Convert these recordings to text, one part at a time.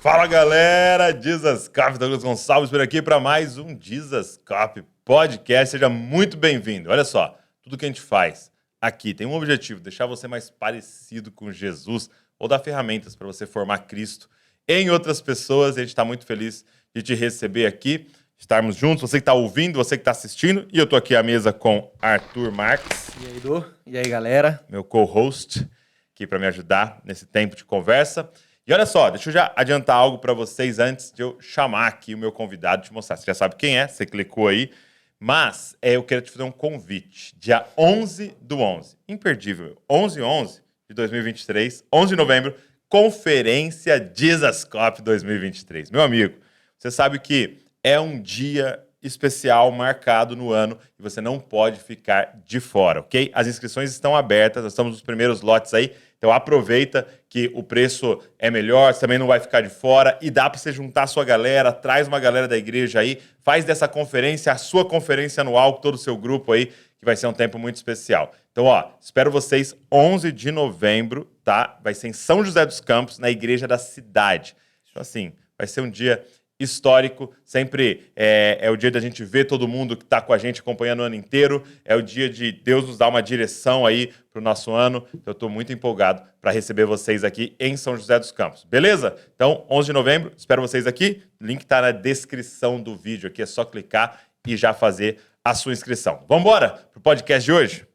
Fala galera, Jesus Cop, Douglas Gonçalves por aqui para mais um Jesus Cop Podcast. Seja muito bem-vindo. Olha só, tudo que a gente faz aqui tem um objetivo, deixar você mais parecido com Jesus ou dar ferramentas para você formar Cristo em outras pessoas. E a gente está muito feliz de te receber aqui, estarmos juntos, você que está ouvindo, você que está assistindo. E eu estou aqui à mesa com Arthur Marques. E aí, Du? E aí, galera? Meu co-host, aqui para me ajudar nesse tempo de conversa. E olha só, deixa eu já adiantar algo para vocês antes de eu chamar aqui o meu convidado, te mostrar. Você já sabe quem é, você clicou aí. Mas eu quero te fazer um convite. Dia 11/11, imperdível, 11/11 de 2023, 11 de novembro, Conferência Jesus Cop 2023. Meu amigo, você sabe que é um dia especial marcado no ano e você não pode ficar de fora, ok? As inscrições estão abertas, nós estamos nos primeiros lotes aí. Então aproveita que o preço é melhor, você também não vai ficar de fora e dá para você juntar a sua galera, traz uma galera da igreja aí, faz dessa conferência a sua conferência anual com todo o seu grupo aí, que vai ser um tempo muito especial. Então, espero vocês 11 de novembro, tá? Vai ser em São José dos Campos, na igreja da cidade. Então, assim, vai ser um dia histórico, sempre é o dia da gente ver todo mundo que está com a gente acompanhando o ano inteiro, é o dia de Deus nos dar uma direção aí para o nosso ano. Eu estou muito empolgado para receber vocês aqui em São José dos Campos, beleza? Então, 11 de novembro, espero vocês aqui, link está na descrição do vídeo aqui, é só clicar e já fazer a sua inscrição. Vamos embora para o podcast de hoje?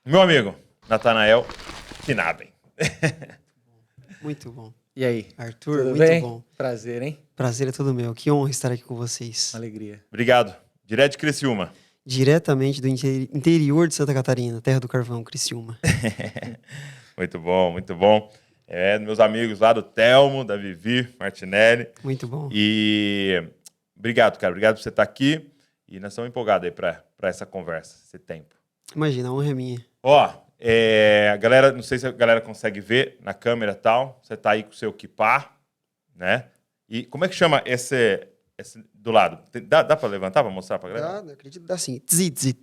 Meu amigo, Natanael Knaben. Muito bom. E aí? Arthur, Tudo muito bem? bom. Prazer, hein? Prazer é todo meu. Que honra estar aqui com vocês. Alegria. Obrigado. Direto de Criciúma. Diretamente do interior de Santa Catarina, terra do carvão, Criciúma. Muito bom, muito bom. Meus amigos lá do Telmo, da Vivi, Martinelli. Muito bom. E obrigado, cara. Obrigado por você estar aqui. E nós estamos empolgados aí para essa conversa, esse tempo. Imagina, a honra é minha. A galera, não sei se a galera consegue ver na câmera e tal. Você tá aí com o seu kippah, né? E como é que chama esse do lado? Dá para levantar para mostrar para galera? Dá, acredito que dá sim. Tzit.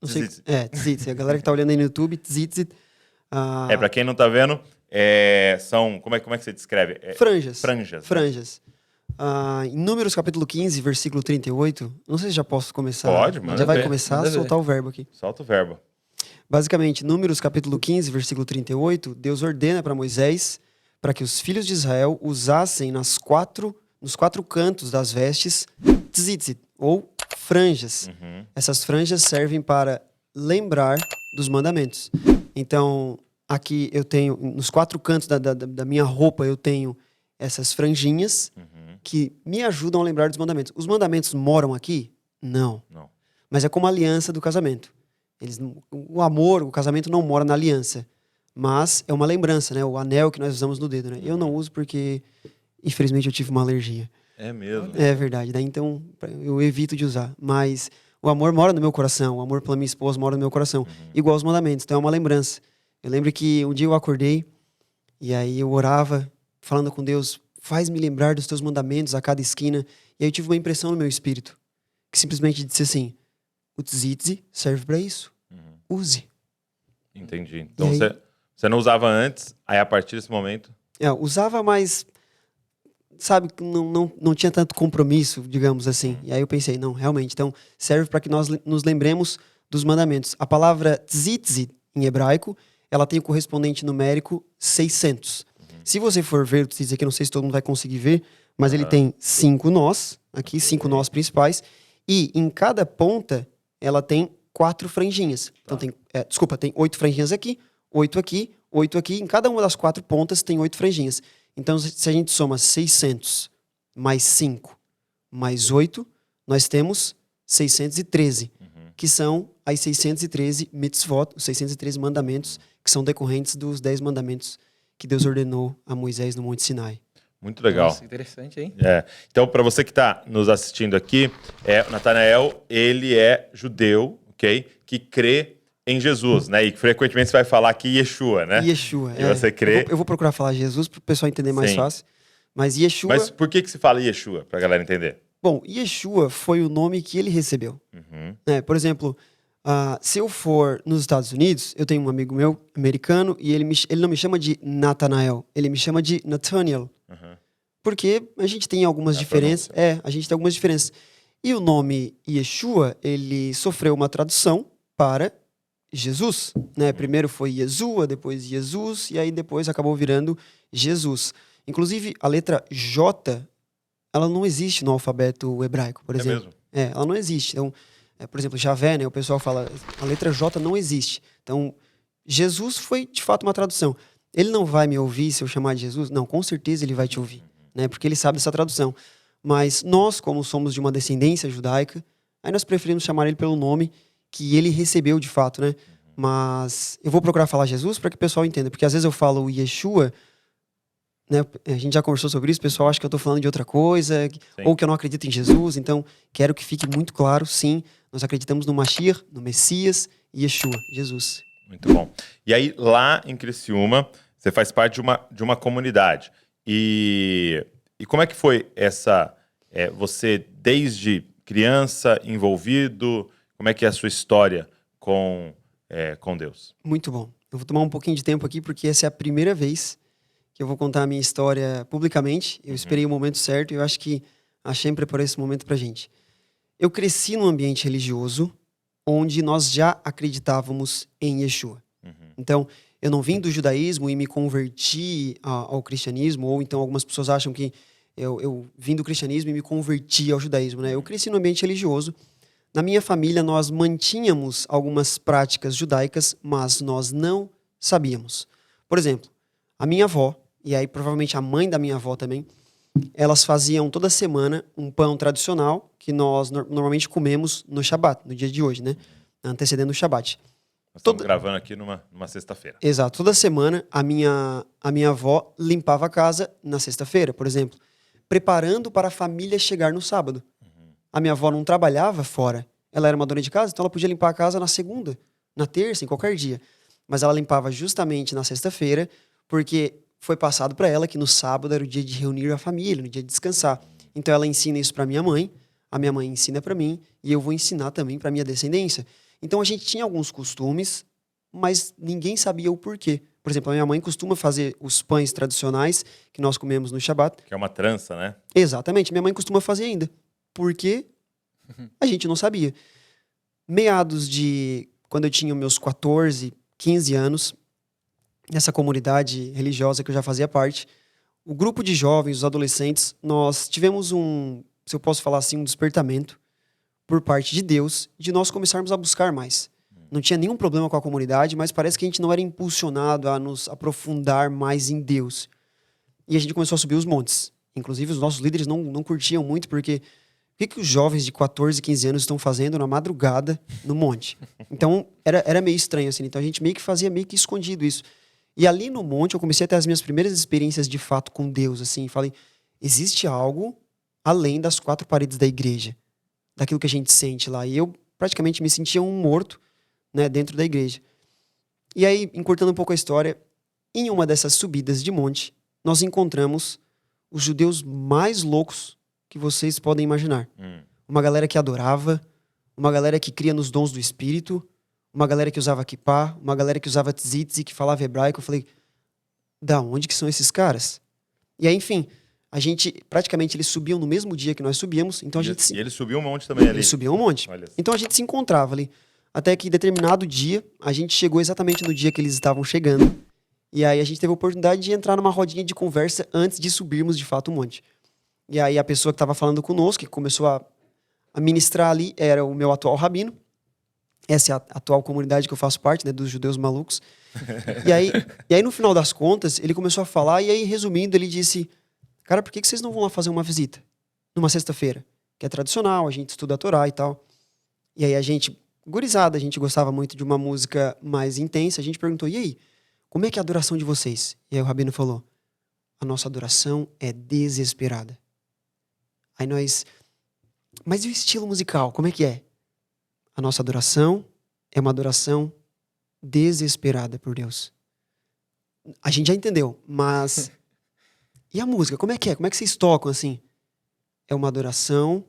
Não sei. Tzit. Tzit. A galera que tá olhando aí no YouTube, tzit. Para quem não tá vendo, são... Como é que você descreve? Franjas. Franjas. Né? Franjas. Em Números capítulo 15, versículo 38, não sei se já posso começar. Pode, manda Já vai ver, começar manda a soltar o verbo aqui. Solta o verbo. Basicamente, Números capítulo 15, versículo 38, Deus ordena para Moisés para que os filhos de Israel usassem nos quatro cantos das vestes tzitzit, ou franjas. Uhum. Essas franjas servem para lembrar dos mandamentos. Então, aqui eu tenho, nos quatro cantos da minha roupa, eu tenho essas franjinhas que me ajudam a lembrar dos mandamentos. Os mandamentos moram aqui? Não. Mas é como a aliança do casamento. O amor, o casamento não mora na aliança, mas é uma lembrança, né? O anel que nós usamos no dedo, né? Eu não uso porque, infelizmente, eu tive uma alergia. É mesmo? É verdade. Daí, então, eu evito de usar. Mas o amor mora no meu coração. O amor pela minha esposa mora no meu coração. Igual os mandamentos. Então, é uma lembrança. Eu lembro que um dia eu acordei e aí eu orava, falando com Deus, faz-me lembrar dos teus mandamentos a cada esquina. E aí eu tive uma impressão no meu espírito, que simplesmente disse assim, o tzitzi serve para isso. Use. Entendi. Então você não usava antes, aí a partir desse momento... Usava, mas, sabe, não tinha tanto compromisso, digamos assim. E aí eu pensei, não, realmente, então serve para que nós nos lembremos dos mandamentos. A palavra tzitzi, em hebraico, ela tem o correspondente numérico 600. Se você for ver o tzitzi aqui, não sei se todo mundo vai conseguir ver, mas ele tem 5 nós, aqui, 5 nós principais, e em cada ponta ela tem 4 franjinhas. Então tem 8 franjinhas aqui, 8 aqui, 8 aqui. Em cada uma das 4 pontas tem 8 franjinhas. Então, se a gente soma 600 mais 5 mais 8, nós temos 613, que são as 613 mitzvot, os 613 mandamentos, que são decorrentes dos 10 mandamentos que Deus ordenou a Moisés no Monte Sinai. Muito legal. Nossa, interessante, hein? Então, para você que está nos assistindo aqui, o Natanael, ele é judeu, ok? Que crê em Jesus, né? E frequentemente você vai falar aqui Yeshua, né? Yeshua, E você crê... Eu vou procurar falar Jesus para o pessoal entender mais fácil. Mas Yeshua... Mas por que se fala Yeshua, para a galera entender? Bom, Yeshua foi o nome que ele recebeu. Uhum. Né? Por exemplo, se eu for nos Estados Unidos, eu tenho um amigo meu, americano, e ele não me chama de Nathanael, ele me chama de Nathaniel. Uhum. Porque a gente tem algumas É a diferenças. pronúncia. A gente tem algumas diferenças. E o nome Yeshua, ele sofreu uma tradução para Jesus, né? Primeiro foi Yeshua, depois Jesus, e aí depois acabou virando Jesus. Inclusive, a letra J, ela não existe no alfabeto hebraico, por É exemplo. mesmo? Ela não existe. Então, por exemplo, Javé, né? O pessoal fala, a letra J não existe. Então, Jesus foi, de fato, uma tradução. Ele não vai me ouvir se eu chamar de Jesus? Não, com certeza ele vai te ouvir, né? Porque ele sabe dessa tradução. Mas nós, como somos de uma descendência judaica, aí nós preferimos chamar ele pelo nome que ele recebeu de fato, né? Mas eu vou procurar falar Jesus para que o pessoal entenda, porque às vezes eu falo Yeshua, né? A gente já conversou sobre isso, o pessoal acha que eu estou falando de outra coisa, ou que eu não acredito em Jesus, então quero que fique muito claro, sim, nós acreditamos no Mashiach, no Messias, Yeshua, Jesus. Muito bom. E aí, lá em Criciúma, você faz parte de uma comunidade. E como é que foi você, desde criança, envolvido, como é que é a sua história com Deus? Muito bom. Eu vou tomar um pouquinho de tempo aqui, porque essa é a primeira vez que eu vou contar a minha história publicamente. Eu esperei o momento certo e eu acho que a Shem preparou esse momento pra gente. Eu cresci num ambiente religioso onde nós já acreditávamos em Yeshua. Então, eu não vim do judaísmo e me converti ao cristianismo, ou então algumas pessoas acham que eu vim do cristianismo e me converti ao judaísmo, né? Eu cresci num ambiente religioso. Na minha família, nós mantínhamos algumas práticas judaicas, mas nós não sabíamos. Por exemplo, a minha avó, e aí provavelmente a mãe da minha avó também, elas faziam toda semana um pão tradicional que nós normalmente comemos no Shabat, no dia de hoje, né? Antecedendo o Shabat. Nós estamos gravando aqui numa sexta-feira. Exato. Toda semana a minha avó limpava a casa na sexta-feira, por exemplo, preparando para a família chegar no sábado. A minha avó não trabalhava fora. Ela era uma dona de casa, então ela podia limpar a casa na segunda, na terça, em qualquer dia. Mas ela limpava justamente na sexta-feira, porque foi passado para ela que no sábado era o dia de reunir a família, no dia de descansar. Então ela ensina isso para minha mãe, a minha mãe ensina para mim, e eu vou ensinar também para minha descendência. Então a gente tinha alguns costumes, mas ninguém sabia o porquê. Por exemplo, a minha mãe costuma fazer os pães tradicionais que nós comemos no Shabat. Que é uma trança, né? Exatamente, minha mãe costuma fazer ainda. Porque a gente não sabia. Meados de quando eu tinha meus 14, 15 anos, nessa comunidade religiosa que eu já fazia parte, o grupo de jovens, os adolescentes, nós tivemos se eu posso falar assim, um despertamento por parte de Deus, de nós começarmos a buscar mais. Não tinha nenhum problema com a comunidade, mas parece que a gente não era impulsionado a nos aprofundar mais em Deus. E a gente começou a subir os montes. Inclusive, os nossos líderes não curtiam muito, porque o que os jovens de 14, 15 anos estão fazendo na madrugada no monte? Então, era meio estranho, assim. Então, a gente meio que fazia meio que escondido isso. E ali no monte, eu comecei a ter as minhas primeiras experiências de fato com Deus, assim. Falei, existe algo além das quatro paredes da igreja, daquilo que a gente sente lá. E eu praticamente me sentia um morto, né, dentro da igreja. E aí, encurtando um pouco a história, em uma dessas subidas de monte, nós encontramos os judeus mais loucos que vocês podem imaginar. Uma galera que adorava, uma galera que cria nos dons do Espírito, uma galera que usava kippah, uma galera que usava tzitzi, que falava hebraico. Eu falei, da onde que são esses caras? E aí, enfim, praticamente eles subiam no mesmo dia que nós subíamos, então E ele subiu um monte também ali. Eles subiam um monte. Então a gente se encontrava ali. Até que, determinado dia, a gente chegou exatamente no dia que eles estavam chegando. E aí a gente teve a oportunidade de entrar numa rodinha de conversa antes de subirmos, de fato, o monte. E aí a pessoa que estava falando conosco, que começou a ministrar ali, era o meu atual rabino. Essa é a atual comunidade que eu faço parte, né, dos judeus malucos. E aí, no final das contas, ele começou a falar, e aí, resumindo, ele disse, cara, por que vocês não vão lá fazer uma visita? Numa sexta-feira, que é tradicional, a gente estuda a Torá e tal. E aí a gente, gurizada, a gente gostava muito de uma música mais intensa, a gente perguntou, e aí, como é que é a adoração de vocês? E aí o rabino falou, a nossa adoração é desesperada. Aí nós, mas e o estilo musical, como é que é? A nossa adoração é uma adoração desesperada por Deus. A gente já entendeu, mas... E a música, como é que é? Como é que vocês tocam assim? É uma adoração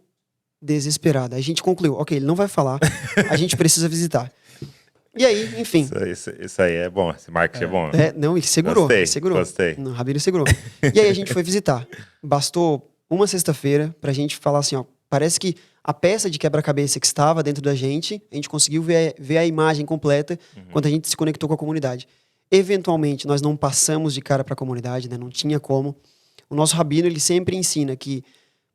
desesperada. A gente concluiu, ok, ele não vai falar, a gente precisa visitar. E aí, enfim. Isso aí é bom, esse marketing é bom. Não, ele segurou. Gostei, Ele segurou. gostei. O Rabino segurou. E aí a gente foi visitar. Bastou uma sexta-feira pra gente falar assim, ó, parece que a peça de quebra-cabeça que estava dentro da gente, a gente conseguiu ver a imagem completa quando a gente se conectou com a comunidade. Eventualmente, nós não passamos de cara para a comunidade, né? Não tinha como. O nosso rabino, ele sempre ensina que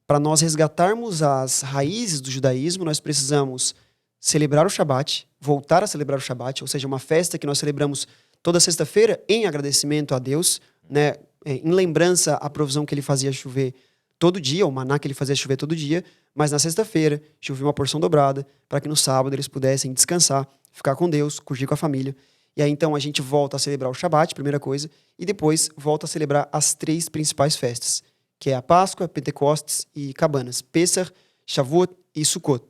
para nós resgatarmos as raízes do judaísmo, nós precisamos celebrar o Shabat, voltar a celebrar o Shabat, ou seja, uma festa que nós celebramos toda sexta-feira em agradecimento a Deus, né? Em lembrança à provisão que ele fazia chover todo dia, o maná que ele fazia chover todo dia, mas na sexta-feira chovia uma porção dobrada para que no sábado eles pudessem descansar, ficar com Deus, curtir com a família. E aí então a gente volta a celebrar o Shabat, primeira coisa, e depois volta a celebrar as 3 principais festas, que é a Páscoa, Pentecostes e Cabanas, Pesach, Shavuot e Sukkot.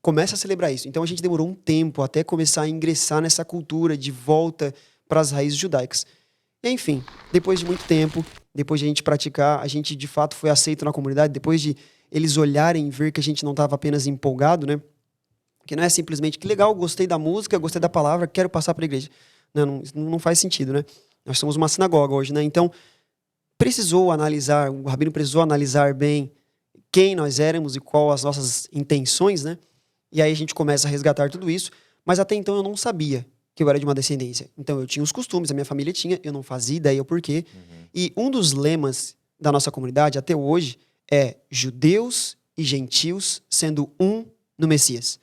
Começa a celebrar isso. Então a gente demorou um tempo até começar a ingressar nessa cultura de volta para as raízes judaicas. E, enfim, depois de muito tempo, depois de a gente praticar, a gente de fato foi aceito na comunidade, depois de eles olharem e ver que a gente não estava apenas empolgado, né? Que não é simplesmente, que legal, gostei da música, gostei da palavra, quero passar para a igreja. Não faz sentido, né? Nós somos uma sinagoga hoje, né? Então, o rabino precisou analisar bem quem nós éramos e qual as nossas intenções, né? E aí a gente começa a resgatar tudo isso, mas até então eu não sabia que eu era de uma descendência. Então eu tinha os costumes, a minha família tinha, eu não fazia ideia o porquê. E um dos lemas da nossa comunidade até hoje é judeus e gentios sendo um no Messias.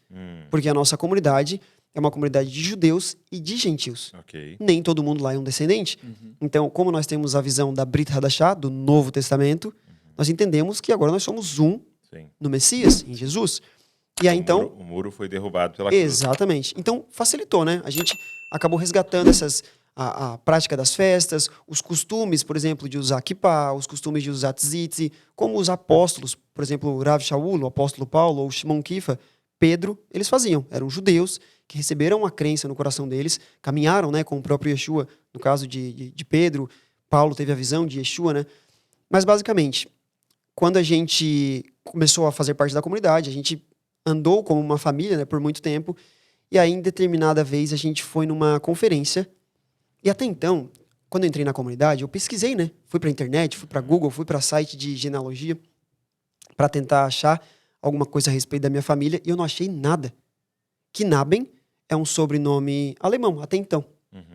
Porque a nossa comunidade é uma comunidade de judeus e de gentios. Ok. Nem todo mundo lá é um descendente. Então, como nós temos a visão da Brit Hadashah, do Novo Testamento, nós entendemos que agora nós somos um Sim. no Messias, em Jesus. E aí, então... O muro foi derrubado pela cruz. Exatamente. Então, facilitou, né? A gente acabou resgatando a prática das festas, os costumes, por exemplo, de usar kippah, os costumes de usar tzitzi, como os apóstolos, por exemplo, o Rav Shaul, o apóstolo Paulo, ou Shimon Kifa, Pedro, eles faziam. Eram judeus que receberam a crença no coração deles, caminharam, né, com o próprio Yeshua, no caso de Pedro, Paulo teve a visão de Yeshua, né? Mas, basicamente, quando a gente começou a fazer parte da comunidade, a gente andou como uma família, né, por muito tempo, e aí, em determinada vez, a gente foi numa conferência, e até então, quando eu entrei na comunidade, eu pesquisei, né? Fui pra internet, fui pra Google, fui pra site de genealogia, para tentar achar alguma coisa a respeito da minha família, e eu não achei nada. Knaben é um sobrenome alemão, até então.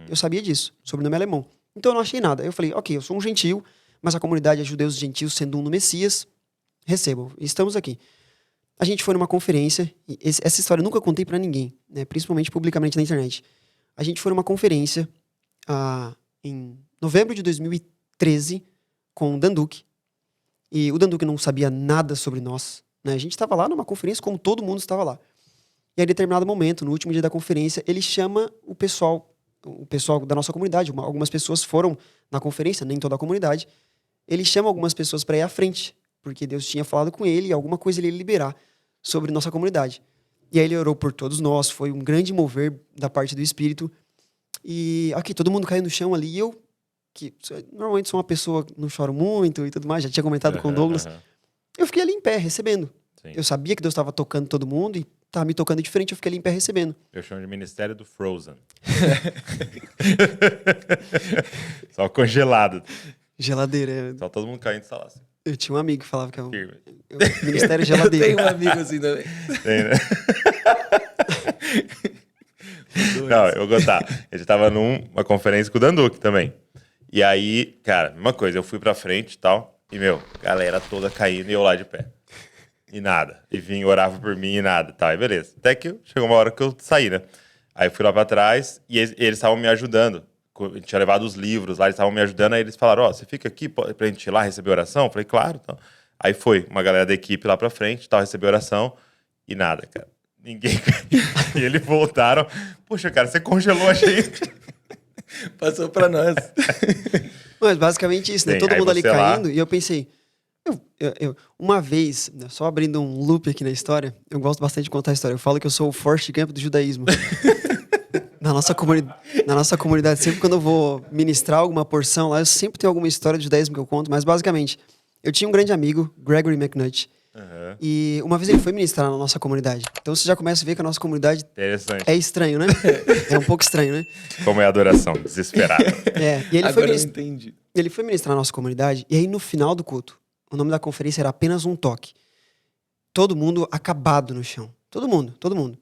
Eu sabia disso, sobrenome alemão. Então eu não achei nada. Eu falei, ok, eu sou um gentio, mas a comunidade é judeus e gentios, sendo um no Messias, recebam, estamos aqui. A gente foi numa conferência, e essa história eu nunca contei pra ninguém, né, principalmente publicamente na internet. A gente foi numa conferência em novembro de 2013 com o Danduk, e o Danduk não sabia nada sobre nós, né? A gente estava lá numa conferência como todo mundo estava lá. E aí, em determinado momento, no último dia da conferência, ele chama o pessoal da nossa comunidade. Algumas pessoas foram na conferência, nem toda a comunidade. Ele chama algumas pessoas para ir à frente, porque Deus tinha falado com ele e alguma coisa ele ia liberar sobre nossa comunidade. E aí ele orou por todos nós, foi um grande mover da parte do Espírito. E aqui, todo mundo caiu no chão ali, e eu, que normalmente sou uma pessoa que não choro muito e tudo mais, já tinha comentado com o Douglas, eu fiquei ali em pé, recebendo. Sim. Eu sabia que Deus estava tocando todo mundo e estava me tocando de frente, eu fiquei ali em pé recebendo. Eu chamo de Ministério do Frozen. Só congelado. Geladeira. Só todo mundo caindo e sala assim. Eu tinha um amigo que falava que é o Ministério Geladeira. Eu tenho um amigo assim também. Tem, né? Não, eu vou contar. A gente tava numa conferência com o Danduk também. E aí, cara, mesma coisa, eu fui pra frente e tal, e, galera toda caindo e eu lá de pé. E nada. E vinha, orava por mim e nada. Tá, e beleza. Até que chegou uma hora que eu saí, né? Aí eu fui lá pra trás e eles estavam me ajudando. A gente tinha levado os livros lá, eles estavam me ajudando. Aí eles falaram, você fica aqui pra gente ir lá receber oração? Eu falei, claro. Então. Aí foi uma galera da equipe lá pra frente, tal, receber oração e nada, cara. Ninguém. E eles voltaram. Poxa, cara, você congelou a gente. Passou pra nós. Mas basicamente isso, né? Sim, todo mundo ali lá... caindo. E eu pensei... uma vez, né, só abrindo um loop aqui na história, eu gosto bastante de contar a história. Eu falo que eu sou o Forrest Gump do judaísmo. Na nossa comunidade, sempre quando eu vou ministrar alguma porção lá, eu sempre tenho alguma história de judaísmo que eu conto. Mas basicamente, eu tinha um grande amigo, Gregory McNutt. Aham. E uma vez ele foi ministrar na nossa comunidade. Então você já começa a ver que a nossa comunidade Interessante. é estranho, né? É um pouco estranho, né? Como é a adoração, desesperada. E ele foi, Agora eu entendi. ele foi ministrar na nossa comunidade. E aí no final do culto, o nome da conferência era Apenas um Toque. Todo mundo acabado no chão. Todo mundo, todo mundo.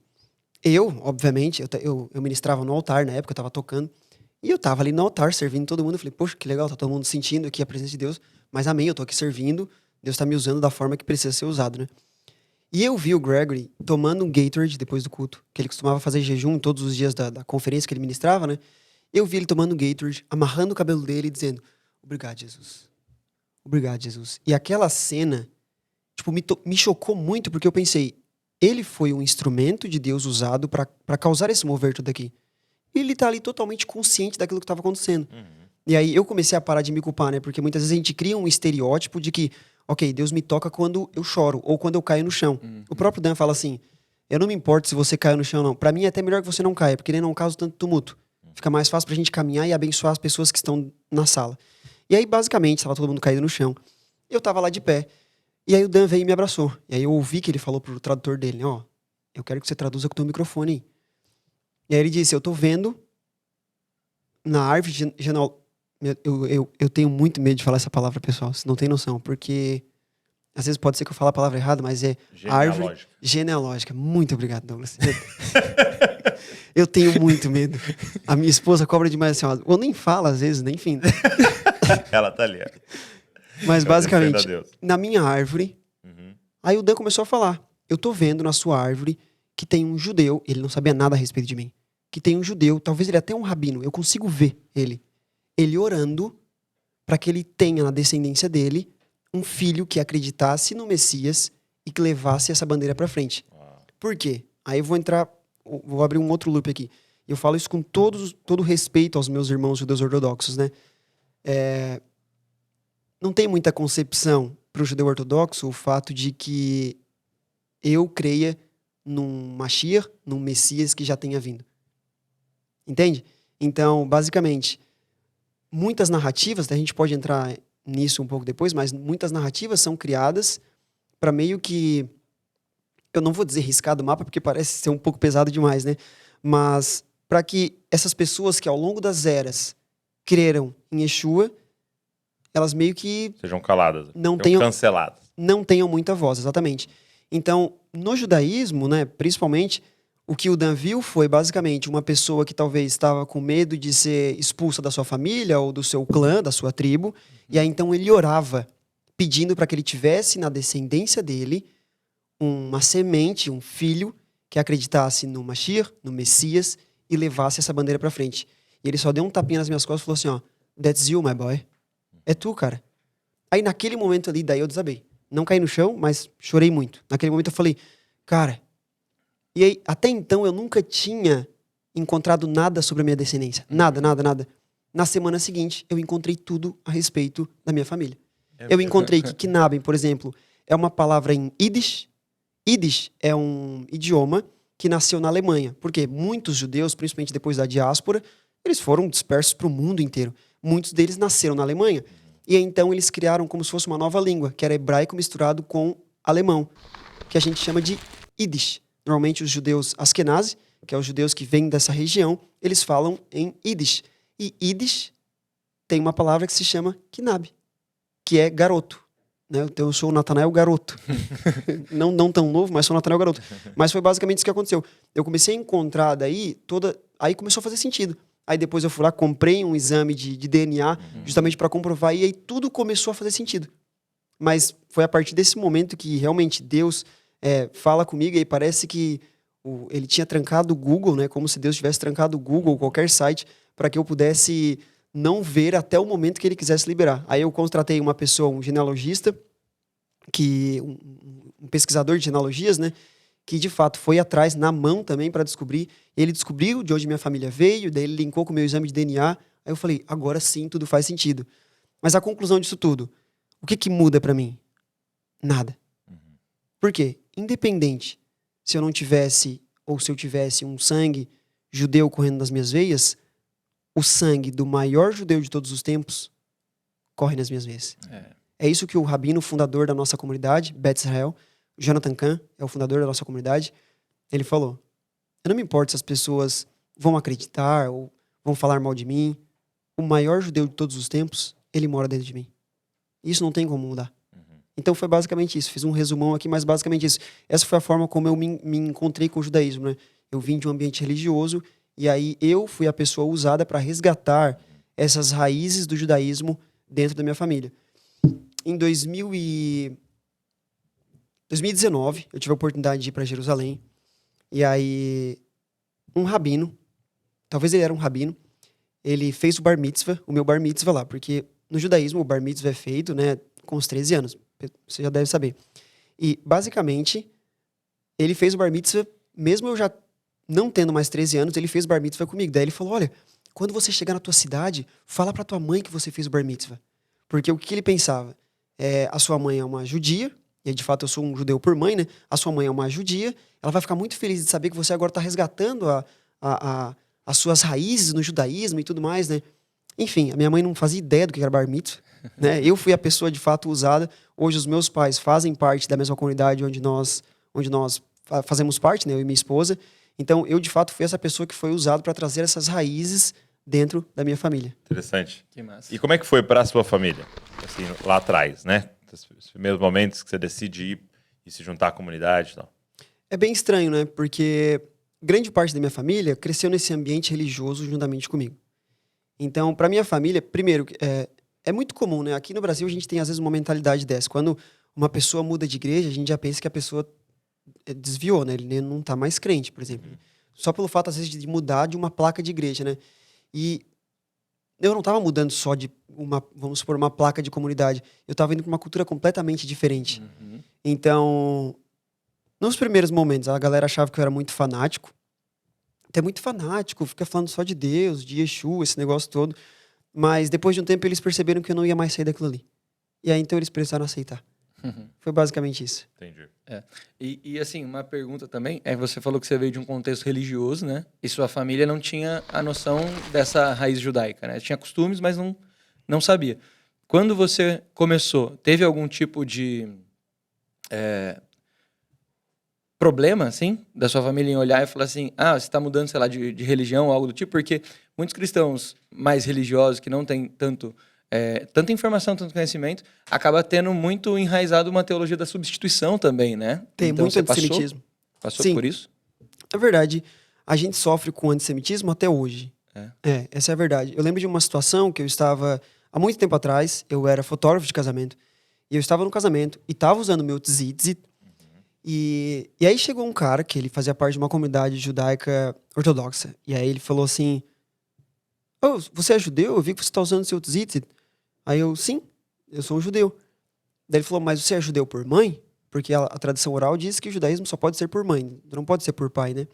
Eu, obviamente, eu ministrava no altar na época, eu tava tocando. E eu tava ali no altar, servindo todo mundo. Eu falei, poxa, que legal, tá todo mundo sentindo aqui a presença de Deus. Mas amém, eu tô aqui servindo. Deus tá me usando da forma que precisa ser usado, né? E eu vi o Gregory tomando um Gatorade depois do culto. Que ele costumava fazer jejum todos os dias da conferência que ele ministrava, né? Eu vi ele tomando um Gatorade, amarrando o cabelo dele e dizendo, obrigado, Jesus. Obrigado, Jesus. E aquela cena, tipo, me chocou muito, porque eu pensei, ele foi um instrumento de Deus usado pra causar esse mover tudo aqui. E ele tá ali totalmente consciente daquilo que estava acontecendo. E aí eu comecei a parar de me culpar, né? Porque muitas vezes a gente cria um estereótipo de que, ok, Deus me toca quando eu choro ou quando eu caio no chão. O próprio Dan fala assim, eu não me importo se você caiu no chão, não. Pra mim é até melhor que você não caia, porque nem não causa tanto tumulto. Fica mais fácil pra gente caminhar e abençoar as pessoas que estão na sala. E aí, basicamente, estava todo mundo caído no chão. Eu tava lá de pé. E aí o Dan veio e me abraçou. E aí eu ouvi que ele falou pro tradutor dele, né? Ó, eu quero que você traduza com o teu microfone aí. E aí ele disse, eu tô vendo na árvore genealógica. Eu tenho muito medo de falar essa palavra, pessoal. Vocês não tem noção. Porque às vezes pode ser que eu fale a palavra errada, mas é árvore genealógica. Muito obrigado, Douglas. Eu tenho muito medo. A minha esposa cobra demais assim, ó. Eu nem falo às vezes, nem enfim. Ela tá ali. Ó. Mas basicamente, Deus. na minha árvore, aí o Dan começou a falar. Eu tô vendo na sua árvore que tem um judeu, ele não sabia nada a respeito de mim, que tem um judeu, talvez ele até um rabino, eu consigo ver ele orando para que ele tenha na descendência dele um filho que acreditasse no Messias e que levasse essa bandeira para frente. Por quê? Aí eu vou abrir um outro loop aqui. Eu falo isso com todo respeito aos meus irmãos judeus ortodoxos, né? Não tem muita concepção para o judeu ortodoxo o fato de que eu creia num Mashiach, num Messias que já tenha vindo. Entende? Então, basicamente, muitas narrativas, a gente pode entrar nisso um pouco depois, mas muitas narrativas são criadas para meio que, eu não vou dizer riscar do mapa, porque parece ser um pouco pesado demais, né? Mas para que essas pessoas que ao longo das eras creram em Yeshua, elas meio que sejam caladas, não tenham canceladas. Não tenham muita voz, exatamente. Então, no judaísmo, né, principalmente, o que o Dan viu foi basicamente uma pessoa que talvez estava com medo de ser expulsa da sua família ou do seu clã, da sua tribo, e aí então ele orava, pedindo para que ele tivesse na descendência dele uma semente, um filho, que acreditasse no Mashiach, no Messias, e levasse essa bandeira para frente. E ele só deu um tapinha nas minhas costas e falou assim, ó, that's you, my boy. É tu, cara. Aí naquele momento ali, daí eu desabei. Não caí no chão, mas chorei muito. Naquele momento eu falei, cara... E aí, até então, eu nunca tinha encontrado nada sobre a minha descendência. Nada, nada, nada. Na semana seguinte, eu encontrei tudo a respeito da minha família. Eu encontrei que Knaben, por exemplo, é uma palavra em Yiddish. Yiddish é um idioma que nasceu na Alemanha. Porque muitos judeus, principalmente depois da diáspora, eles foram dispersos para o mundo inteiro. Muitos deles nasceram na Alemanha. E então eles criaram como se fosse uma nova língua, que era hebraico misturado com alemão, que a gente chama de Yiddish. Normalmente os judeus Askenazi, que é os judeus que vêm dessa região, eles falam em Yiddish. E Yiddish tem uma palavra que se chama Knab, que é garoto. Né? Então eu sou o Natanael garoto. não tão novo, mas sou o Natanael garoto. Mas foi basicamente isso que aconteceu. Eu comecei a encontrar daí aí começou a fazer sentido. Aí depois eu fui lá, comprei um exame de DNA, justamente para comprovar, e aí tudo começou a fazer sentido. Mas foi a partir desse momento que realmente Deus fala comigo, e parece que ele tinha trancado o Google, né? Como se Deus tivesse trancado o Google, qualquer site, para que eu pudesse não ver até o momento que ele quisesse liberar. Aí eu contratei uma pessoa, um genealogista, um pesquisador de genealogias, né? Que de fato foi atrás, na mão também, para descobrir. Ele descobriu de onde minha família veio, daí ele linkou com o meu exame de DNA. Aí eu falei, agora sim, tudo faz sentido. Mas a conclusão disso tudo, o que muda para mim? Nada. Por quê? Independente se eu não tivesse, ou se eu tivesse um sangue judeu correndo nas minhas veias, o sangue do maior judeu de todos os tempos corre nas minhas veias. É isso que o rabino fundador da nossa comunidade, Bet Israel, Jonathan Kahn, é o fundador da nossa comunidade, ele falou: eu não me importo se as pessoas vão acreditar ou vão falar mal de mim. O maior judeu de todos os tempos, ele mora dentro de mim. Isso não tem como mudar. Então foi basicamente isso. Fiz um resumão aqui, mas basicamente isso. Essa foi a forma como eu me encontrei com o judaísmo, né? Eu vim de um ambiente religioso e aí eu fui a pessoa usada para resgatar essas raízes do judaísmo dentro da minha família. Em 2019, eu tive a oportunidade de ir para Jerusalém. E aí, um rabino, talvez ele era um rabino, ele fez o bar mitzvah, o meu bar mitzvah lá, porque no judaísmo o bar mitzvah é feito, né, com os 13 anos, você já deve saber. E, basicamente, ele fez o bar mitzvah, mesmo eu já não tendo mais 13 anos, ele fez o bar mitzvah comigo. Daí ele falou: olha, quando você chegar na tua cidade, fala pra tua mãe que você fez o bar mitzvah. Porque o que ele pensava? A sua mãe é uma judia, e de fato eu sou um judeu por mãe, né? A sua mãe é uma judia, ela vai ficar muito feliz de saber que você agora está resgatando as suas raízes no judaísmo e tudo mais, né? Enfim, a minha mãe não fazia ideia do que era bar mitzvah, né? Eu fui a pessoa de fato usada. Hoje os meus pais fazem parte da mesma comunidade onde nós fazemos parte, né? Eu e minha esposa. Então eu de fato fui essa pessoa que foi usada para trazer essas raízes dentro da minha família. Interessante. Que massa. E como é que foi para a sua família? Assim, lá atrás, né? Os primeiros momentos que você decide ir e se juntar à comunidade e tal. É bem estranho, né? Porque grande parte da minha família cresceu nesse ambiente religioso juntamente comigo. Então, para minha família, primeiro, é muito comum, né? Aqui no Brasil a gente tem às vezes uma mentalidade dessa. Quando uma pessoa muda de igreja, a gente já pensa que a pessoa desviou, né? Ele não tá mais crente, por exemplo. Só pelo fato, às vezes, de mudar de uma placa de igreja, né? E eu não estava mudando só de vamos supor, uma placa de comunidade. Eu estava indo para uma cultura completamente diferente. Então, nos primeiros momentos, a galera achava que eu era muito fanático. Até muito fanático, fica falando só de Deus, de Yeshua, esse negócio todo. Mas depois de um tempo eles perceberam que eu não ia mais sair daquilo ali. E aí então eles precisaram aceitar. Foi basicamente isso. Entendi. E assim, uma pergunta também, você falou que você veio de um contexto religioso, né? E sua família não tinha a noção dessa raiz judaica, né? Tinha costumes, mas não sabia. Quando você começou, teve algum tipo de problema, assim, da sua família em olhar e falar assim, você está mudando, sei lá, de religião ou algo do tipo? Porque muitos cristãos mais religiosos, que não têm tanta informação, tanto conhecimento, acaba tendo muito enraizado uma teologia da substituição também, né? Tem então, muito antissemitismo. Passou Sim. por isso? É verdade. A gente sofre com antissemitismo até hoje. Essa é a verdade. Eu lembro de uma situação que eu estava, há muito tempo atrás, eu era fotógrafo de casamento, e eu estava no casamento, e estava usando meu tzitzit, e aí chegou um cara, que ele fazia parte de uma comunidade judaica ortodoxa, e aí ele falou assim: você é judeu? Eu vi que você está usando seu tzitzit. Aí eu, sim, eu sou um judeu. Daí ele falou: mas você é judeu por mãe? Porque a tradição oral diz que o judaísmo só pode ser por mãe, não pode ser por pai, né?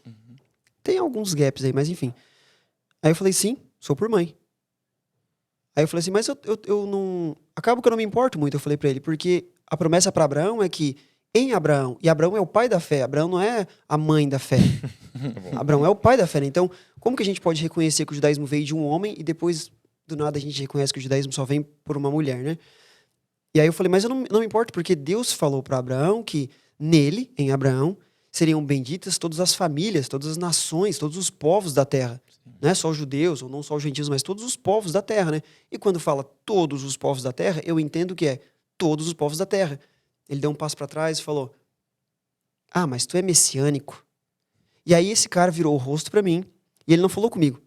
Tem alguns gaps aí, mas enfim. Aí eu falei: sim, sou por mãe. Aí eu falei assim: mas eu não... Acaba que eu não me importo muito, eu falei pra ele, porque a promessa para Abraão é que em Abraão, e Abraão é o pai da fé, Abraão não é a mãe da fé. Abraão é o pai da fé, né? Então, como que a gente pode reconhecer que o judaísmo veio de um homem e depois, do nada, a gente reconhece que o judaísmo só vem por uma mulher, né? E aí eu falei: mas eu não me importo, porque Deus falou para Abraão que nele, em Abraão, seriam benditas todas as famílias, todas as nações, todos os povos da terra. Não é só os judeus, ou não só os gentios, mas todos os povos da terra, né? E quando fala todos os povos da terra, eu entendo que é todos os povos da terra. Ele deu um passo para trás e falou: mas tu é messiânico. E aí esse cara virou o rosto para mim, e ele não falou comigo.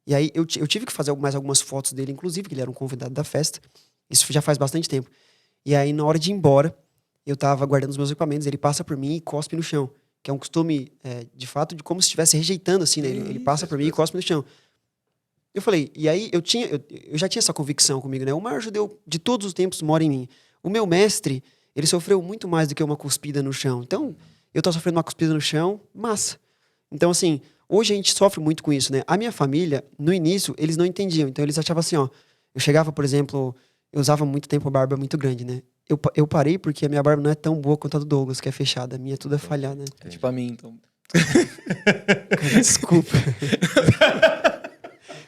E aí eu tive que fazer mais algumas fotos dele, inclusive, que ele era um convidado da festa. Isso já faz bastante tempo. E aí, na hora de ir embora, eu tava guardando os meus equipamentos, ele passa por mim e cospe no chão. Que é um costume, de fato, de como se estivesse rejeitando, assim, né? Ele passa por mim e cospe no chão. Eu falei, e aí eu já tinha essa convicção comigo, né? O maior judeu de todos os tempos mora em mim. O meu mestre, ele sofreu muito mais do que uma cuspida no chão. Então, eu tô sofrendo uma cuspida no chão, massa. Então, assim, hoje a gente sofre muito com isso, né? A minha família, no início, eles não entendiam. Então, eles achavam assim, eu chegava, por exemplo, eu usava muito tempo a barba muito grande, né? Eu parei porque a minha barba não é tão boa quanto a do Douglas, que é fechada. A minha tudo é falhada, né? É tipo a mim, então. Cara, desculpa.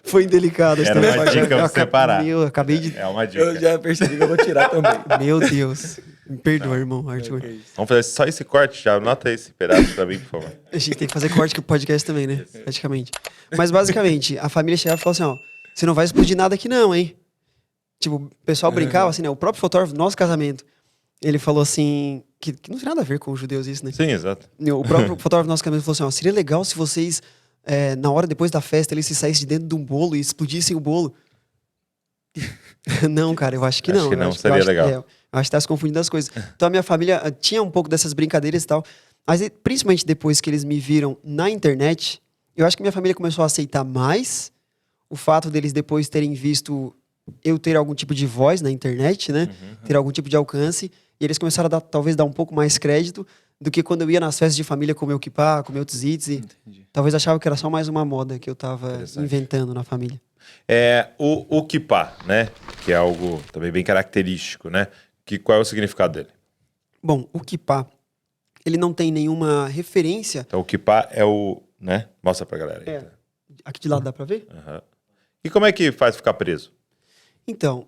Foi indelicado. Era uma dica pra você parar. Acabei de... É uma dica. Eu já percebi que eu vou tirar também. Meu Deus. Me perdoa, irmão, Arthur. Vamos fazer só esse corte já. Anota esse pedaço pra mim, por favor. A gente tem que fazer corte com o podcast também, né? Praticamente. Mas basicamente, a família chegava e falou assim, ó, você não vai explodir nada aqui não, hein? Tipo, o pessoal brincava assim, né? O próprio fotógrafo do nosso casamento, ele falou assim, que não tem nada a ver com os judeus isso, né? Sim, exato. O próprio fotógrafo do nosso casamento falou assim, ó, seria legal se vocês, na hora depois da festa, eles se saíssem de dentro de um bolo e explodissem o bolo. Não, cara, eu acho que não. Acho que não, eu seria legal. Eu acho que tá se confundindo as coisas. Então a minha família tinha um pouco dessas brincadeiras e tal, mas principalmente depois que eles me viram na internet, eu acho que minha família começou a aceitar mais o fato deles depois terem visto eu ter algum tipo de voz na internet, né? Ter algum tipo de alcance, e eles começaram a talvez dar um pouco mais crédito do que quando eu ia nas festas de família com meu kippah, com meu tzitz, e talvez achavam que era só mais uma moda que eu tava inventando na família. O kippah, né? Que é algo também bem característico, né? Qual é o significado dele? Bom, o kippah, ele não tem nenhuma referência. Então, o kippah é o... né? Mostra pra galera aí. Aqui de lado dá pra ver? Uhum. E como é que faz ficar preso? Então,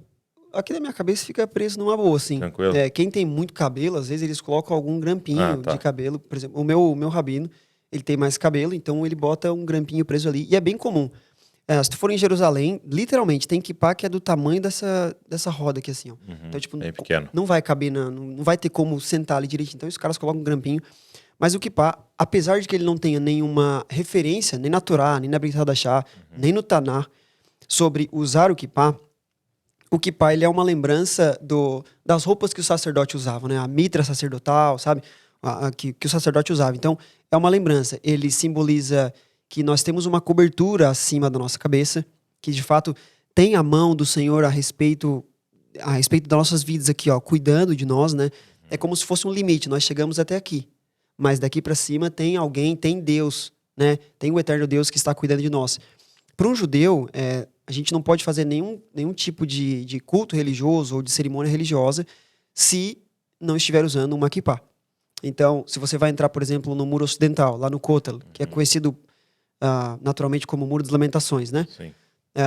aqui na minha cabeça fica preso numa boa, assim. Tranquilo? Quem tem muito cabelo, às vezes eles colocam algum grampinho de cabelo. Por exemplo, o meu rabino, ele tem mais cabelo, então ele bota um grampinho preso ali. E é bem comum. Se tu for em Jerusalém, literalmente, tem kippah que é do tamanho dessa roda aqui, assim, ó. Então, tipo, bem pequeno. Não vai caber, não vai ter como sentar ali direitinho. Então, os caras colocam um grampinho. Mas o kippah, apesar de que ele não tenha nenhuma referência, nem na Torá, nem na Brit Hadashah, nem no Taná, sobre usar o kippah ele é uma lembrança das roupas que o sacerdote usava, né? A mitra sacerdotal, sabe? Que o sacerdote usava. Então, é uma lembrança. Ele simboliza que nós temos uma cobertura acima da nossa cabeça, que de fato tem a mão do Senhor a respeito das nossas vidas aqui, ó, cuidando de nós, né? É como se fosse um limite. Nós chegamos até aqui. Mas daqui para cima tem alguém, tem Deus, né? Tem o eterno Deus que está cuidando de nós. Para um judeu, a gente não pode fazer nenhum tipo de culto religioso ou de cerimônia religiosa se não estiver usando uma kippah. Então, se você vai entrar, por exemplo, no muro ocidental, lá no Kotel, que é conhecido naturalmente como Muro das Lamentações, né? Sim.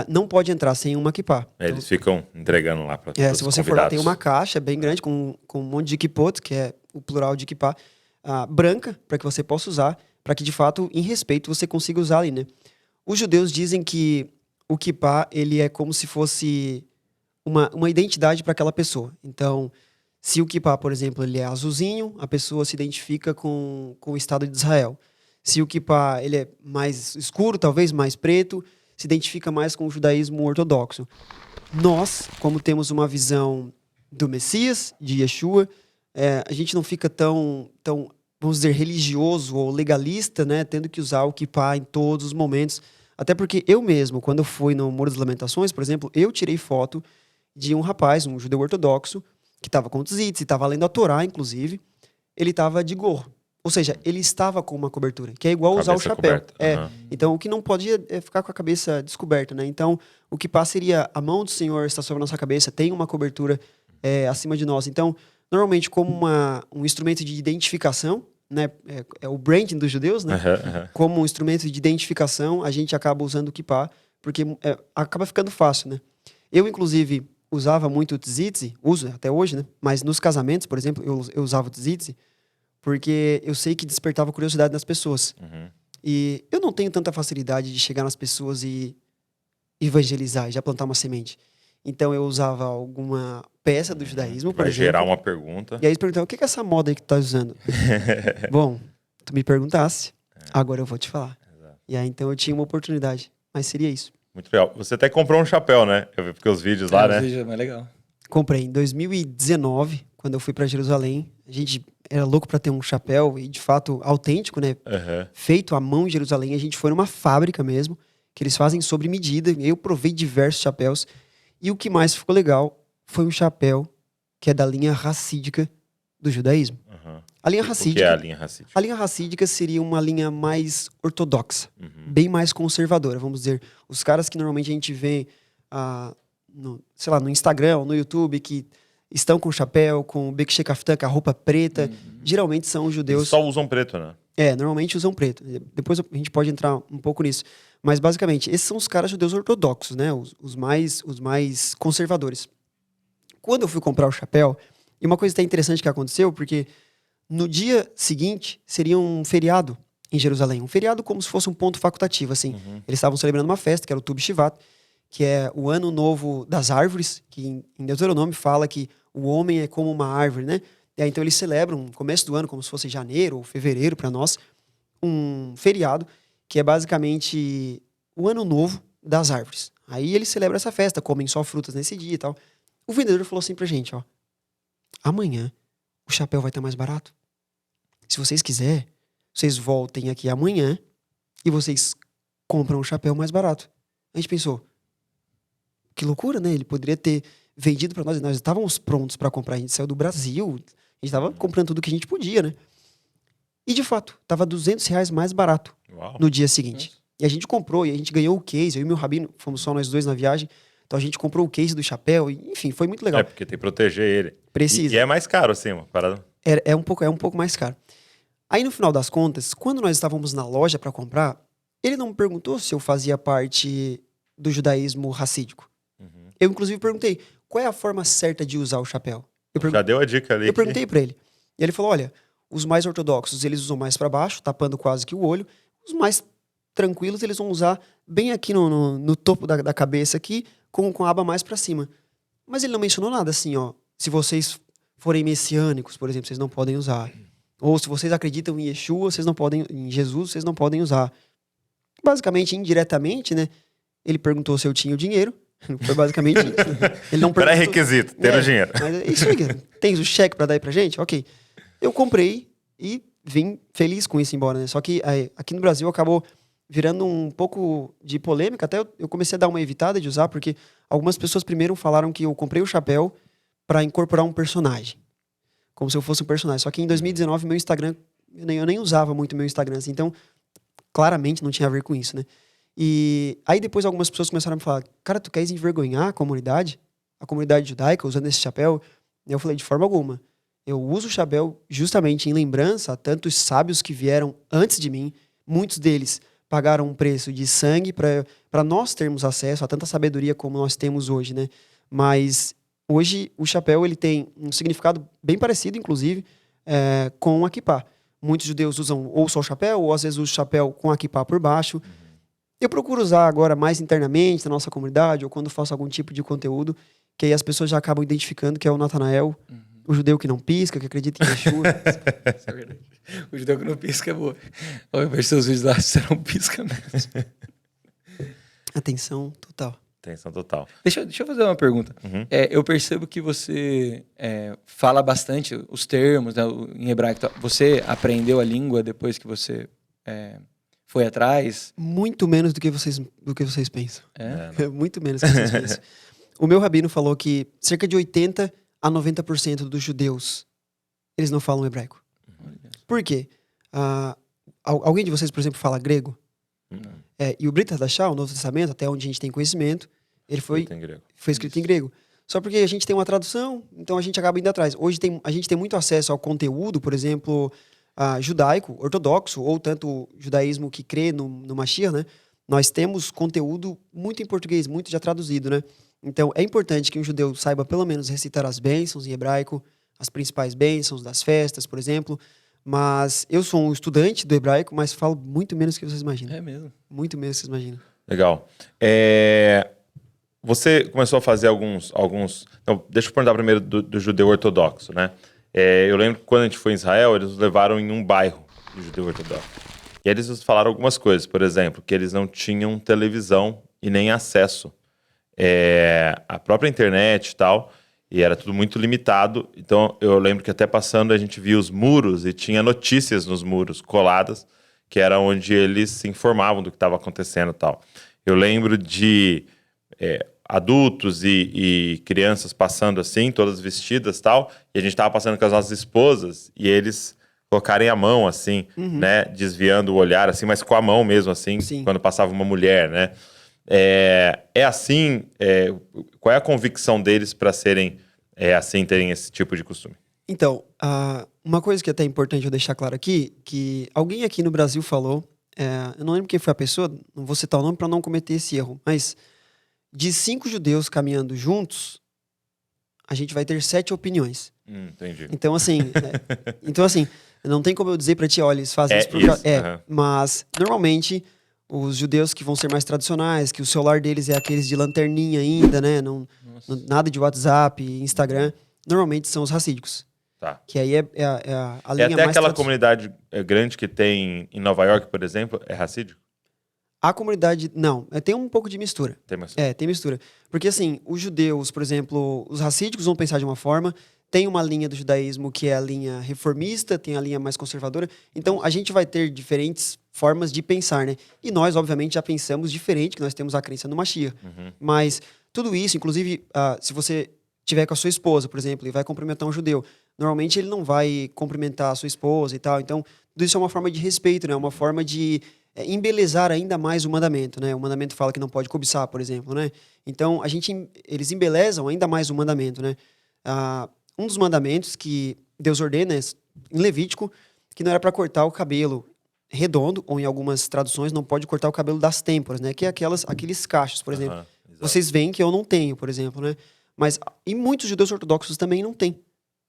Não pode entrar sem uma kippah. Eles ficam entregando lá para se você for lá, tem uma caixa bem grande com um monte de kippot, que é o plural de kippah, branca, para que você possa usar, para que, de fato, em respeito, você consiga usar ali, né? Os judeus dizem que o kippah, ele é como se fosse uma identidade para aquela pessoa. Então, se o kippah, por exemplo, ele é azulzinho, a pessoa se identifica com o Estado de Israel. Se o kippah, ele é mais escuro, talvez mais preto, se identifica mais com o judaísmo ortodoxo. Nós, como temos uma visão do Messias, de Yeshua, a gente não fica tão, vamos dizer, religioso ou legalista, né, tendo que usar o kippah em todos os momentos. Até porque eu mesmo, quando eu fui no Muro das Lamentações, por exemplo, eu tirei foto de um rapaz, um judeu ortodoxo, que estava com tzitz, estava lendo a Torá, inclusive, ele estava de gorro. Ou seja, ele estava com uma cobertura, que é igual usar o chapéu. Então, o que não podia é ficar com a cabeça descoberta, né? Então, o kippah seria a mão do Senhor está sobre a nossa cabeça, tem uma cobertura acima de nós. Então, normalmente, como um instrumento de identificação, né? É o branding dos judeus, né? Como um instrumento de identificação, a gente acaba usando o kippah, porque acaba ficando fácil, né? Eu, inclusive, usava muito o tzitz, uso até hoje, né? Mas nos casamentos, por exemplo, eu usava o tzitz, porque eu sei que despertava curiosidade nas pessoas. E eu não tenho tanta facilidade de chegar nas pessoas e evangelizar, e já plantar uma semente. Então eu usava alguma peça do judaísmo, por exemplo. Para gerar uma pergunta. E aí eles perguntavam, o que é essa moda aí que tu tá usando? Bom, tu me perguntasse, agora eu vou te falar. E aí então eu tinha uma oportunidade, mas seria isso. Muito legal. Você até comprou um chapéu, né? Eu vi porque os vídeos lá, né? Os vídeos é mais legal. Comprei em 2019, quando eu fui para Jerusalém. A gente era louco para ter um chapéu, e de fato autêntico, né? Feito à mão em Jerusalém. A gente foi numa fábrica mesmo, que eles fazem sobre medida. Eu provei diversos chapéus. E o que mais ficou legal foi um chapéu que é da linha racídica do judaísmo. A linha racídica, o que é a linha racídica? A linha racídica seria uma linha mais ortodoxa, bem mais conservadora, vamos dizer. Os caras que normalmente a gente vê no Instagram ou no YouTube, que estão com chapéu, com o bekshé kaftan, com a roupa preta, geralmente são os judeus... Eles só usam preto, né? Normalmente usam preto. Depois a gente pode entrar um pouco nisso. Mas, basicamente, esses são os caras judeus ortodoxos, né? Os mais conservadores. Quando eu fui comprar o chapéu, E uma coisa até interessante que aconteceu, porque no dia seguinte seria um feriado em Jerusalém. Um feriado como se fosse um ponto facultativo, assim. Eles estavam celebrando uma festa, que era o Tu B'Shivat, que é o ano novo das árvores, que em Deuteronômio fala que o homem é como uma árvore, né? E aí, então eles celebram no começo do ano, como se fosse janeiro ou fevereiro para nós, um feriado que é basicamente o ano novo das árvores. Aí eles celebram essa festa, comem só frutas nesse dia e tal. O vendedor falou assim pra gente, ó, amanhã o chapéu vai estar mais barato. Se vocês quiserem, vocês voltem aqui amanhã e vocês compram um chapéu mais barato. A gente pensou, que loucura, né? Ele poderia ter vendido para nós, e nós estávamos prontos para comprar. A gente saiu do Brasil, a gente estava comprando tudo que a gente podia, né? E de fato, estava R$200 mais barato no dia seguinte. E a gente comprou, e a gente ganhou o case. Eu e meu rabino, fomos só nós dois na viagem. Então a gente comprou o case do chapéu, e, enfim, foi muito legal. É, porque tem que proteger ele. Precisa. E é mais caro, assim, uma parada. É um pouco mais caro. Aí, no final das contas, quando nós estávamos na loja para comprar, ele não me perguntou se eu fazia parte do judaísmo racídico. Eu, inclusive, perguntei, qual é a forma certa de usar o chapéu? Já deu a dica ali. Eu perguntei para ele. E ele falou, olha, os mais ortodoxos, eles usam mais para baixo, tapando quase que o olho. Os mais tranquilos, eles vão usar bem aqui no topo da cabeça aqui, com a aba mais para cima. Mas ele não mencionou nada assim, ó. Se vocês forem messiânicos, por exemplo, vocês não podem usar. Ou se vocês acreditam em Yeshua, vocês não podem, em Jesus, vocês não podem usar. Basicamente, indiretamente, né? Ele perguntou se eu tinha o dinheiro. Foi basicamente isso. Ele não perguntou. Pré-requisito, ter o dinheiro. Mas é isso aí, tens o cheque pra dar aí pra gente? Ok. Eu comprei e vim feliz com isso embora, né? Só que aqui no Brasil acabou virando um pouco de polêmica. Até eu comecei a dar uma evitada de usar, porque algumas pessoas primeiro falaram que eu comprei o chapéu pra incorporar um personagem. Como se eu fosse um personagem. Só que em 2019, meu Instagram, eu nem usava muito meu Instagram, assim, então claramente não tinha a ver com isso, né? E aí depois algumas pessoas começaram a me falar, cara, tu queres envergonhar a comunidade judaica usando esse chapéu? E eu falei, de forma alguma. Eu uso o chapéu justamente em lembrança a tantos sábios que vieram antes de mim. Muitos deles pagaram um preço de sangue para nós termos acesso a tanta sabedoria como nós temos hoje, né? Mas hoje o chapéu ele tem um significado bem parecido, inclusive, com a kippá. Muitos judeus usam ou só o chapéu, ou às vezes usam o chapéu com a kippá por baixo. Eu procuro usar agora mais internamente na nossa comunidade, ou quando faço algum tipo de conteúdo, que aí as pessoas já acabam identificando que é o Natanael, o judeu que não pisca, que acredita em Yeshua. Isso é verdade. O judeu que não pisca é boa. Ao invés de seus vídeos lá, você não pisca mesmo. Atenção total. Atenção total. Deixa eu fazer uma pergunta. Eu percebo que você fala bastante os termos, né, em hebraico. Você aprendeu a língua depois que você foi atrás? Muito menos do que vocês pensam. Muito menos do que vocês pensam. O meu rabino falou que cerca de 80% a 90% dos judeus, eles não falam hebraico. Por quê? Alguém de vocês, por exemplo, fala grego? E o Brit Hadashah, o Novo Testamento, até onde a gente tem conhecimento, ele foi escrito em grego. Só porque a gente tem uma tradução, então a gente acaba indo atrás. Hoje a gente tem muito acesso ao conteúdo, por exemplo, judaico, ortodoxo, ou tanto o judaísmo que crê no Mashiach, né? Nós temos conteúdo muito em português, muito já traduzido, né? Então é importante que um judeu saiba pelo menos recitar as bênçãos em hebraico, as principais bênçãos das festas, por exemplo. Mas eu sou um estudante do hebraico, mas falo muito menos do que vocês imaginam. É mesmo? Muito menos do que vocês imaginam. Legal. Você começou a fazer alguns... Então, deixa eu perguntar primeiro do judeu ortodoxo, né? Eu lembro que quando a gente foi em Israel, eles nos levaram em um bairro de judeu ortodoxo. E eles nos falaram algumas coisas. Por exemplo, que eles não tinham televisão e nem acesso à própria internet e tal. E era tudo muito limitado. Então, eu lembro que até passando a gente via os muros e tinha notícias nos muros coladas, que era onde eles se informavam do que estava acontecendo e tal. Eu lembro de adultos e crianças passando assim, todas vestidas e tal, e a gente estava passando com as nossas esposas e eles colocarem a mão assim, né, desviando o olhar assim, mas com a mão mesmo assim, Sim. quando passava uma mulher, né? Assim, qual é a convicção deles para serem assim, terem esse tipo de costume? Então, uma coisa que é até importante eu deixar claro aqui, que alguém aqui no Brasil falou, eu não lembro quem foi a pessoa, não vou citar o nome para não cometer esse erro, mas de 5 judeus caminhando juntos, a gente vai ter 7 opiniões. Entendi. Então, assim, não tem como eu dizer pra ti, olha, eles fazem isso isso. Aham. Mas, normalmente, os judeus que vão ser mais tradicionais, que o celular deles é aqueles de lanterninha ainda, né? Nada de WhatsApp, Instagram, normalmente são os racídicos. Tá. Que aí é a linha É até mais aquela comunidade grande que tem em Nova York, por exemplo, é racídico? A comunidade, não, tem um pouco de mistura. Tem mais. Tem mistura. Porque, assim, os judeus, por exemplo, os racídicos vão pensar de uma forma, tem uma linha do judaísmo que é a linha reformista, tem a linha mais conservadora. Então, a gente vai ter diferentes formas de pensar, né? E nós, obviamente, já pensamos diferente, que nós temos a crença no Mashiach. Mas tudo isso, inclusive, se você tiver com a sua esposa, por exemplo, e vai cumprimentar um judeu, normalmente ele não vai cumprimentar a sua esposa e tal. Então, tudo isso é uma forma de respeito, né? Uma forma de embelezar ainda mais o mandamento, né? O mandamento fala que não pode cobiçar, por exemplo, né? Então, eles embelezam ainda mais o mandamento, né? Um dos mandamentos que Deus ordena em Levítico, que não era para cortar o cabelo redondo, ou em algumas traduções, não pode cortar o cabelo das têmporas, né? Que é aqueles cachos, por exemplo. Vocês veem que eu não tenho, por exemplo, né? E muitos judeus ortodoxos também não têm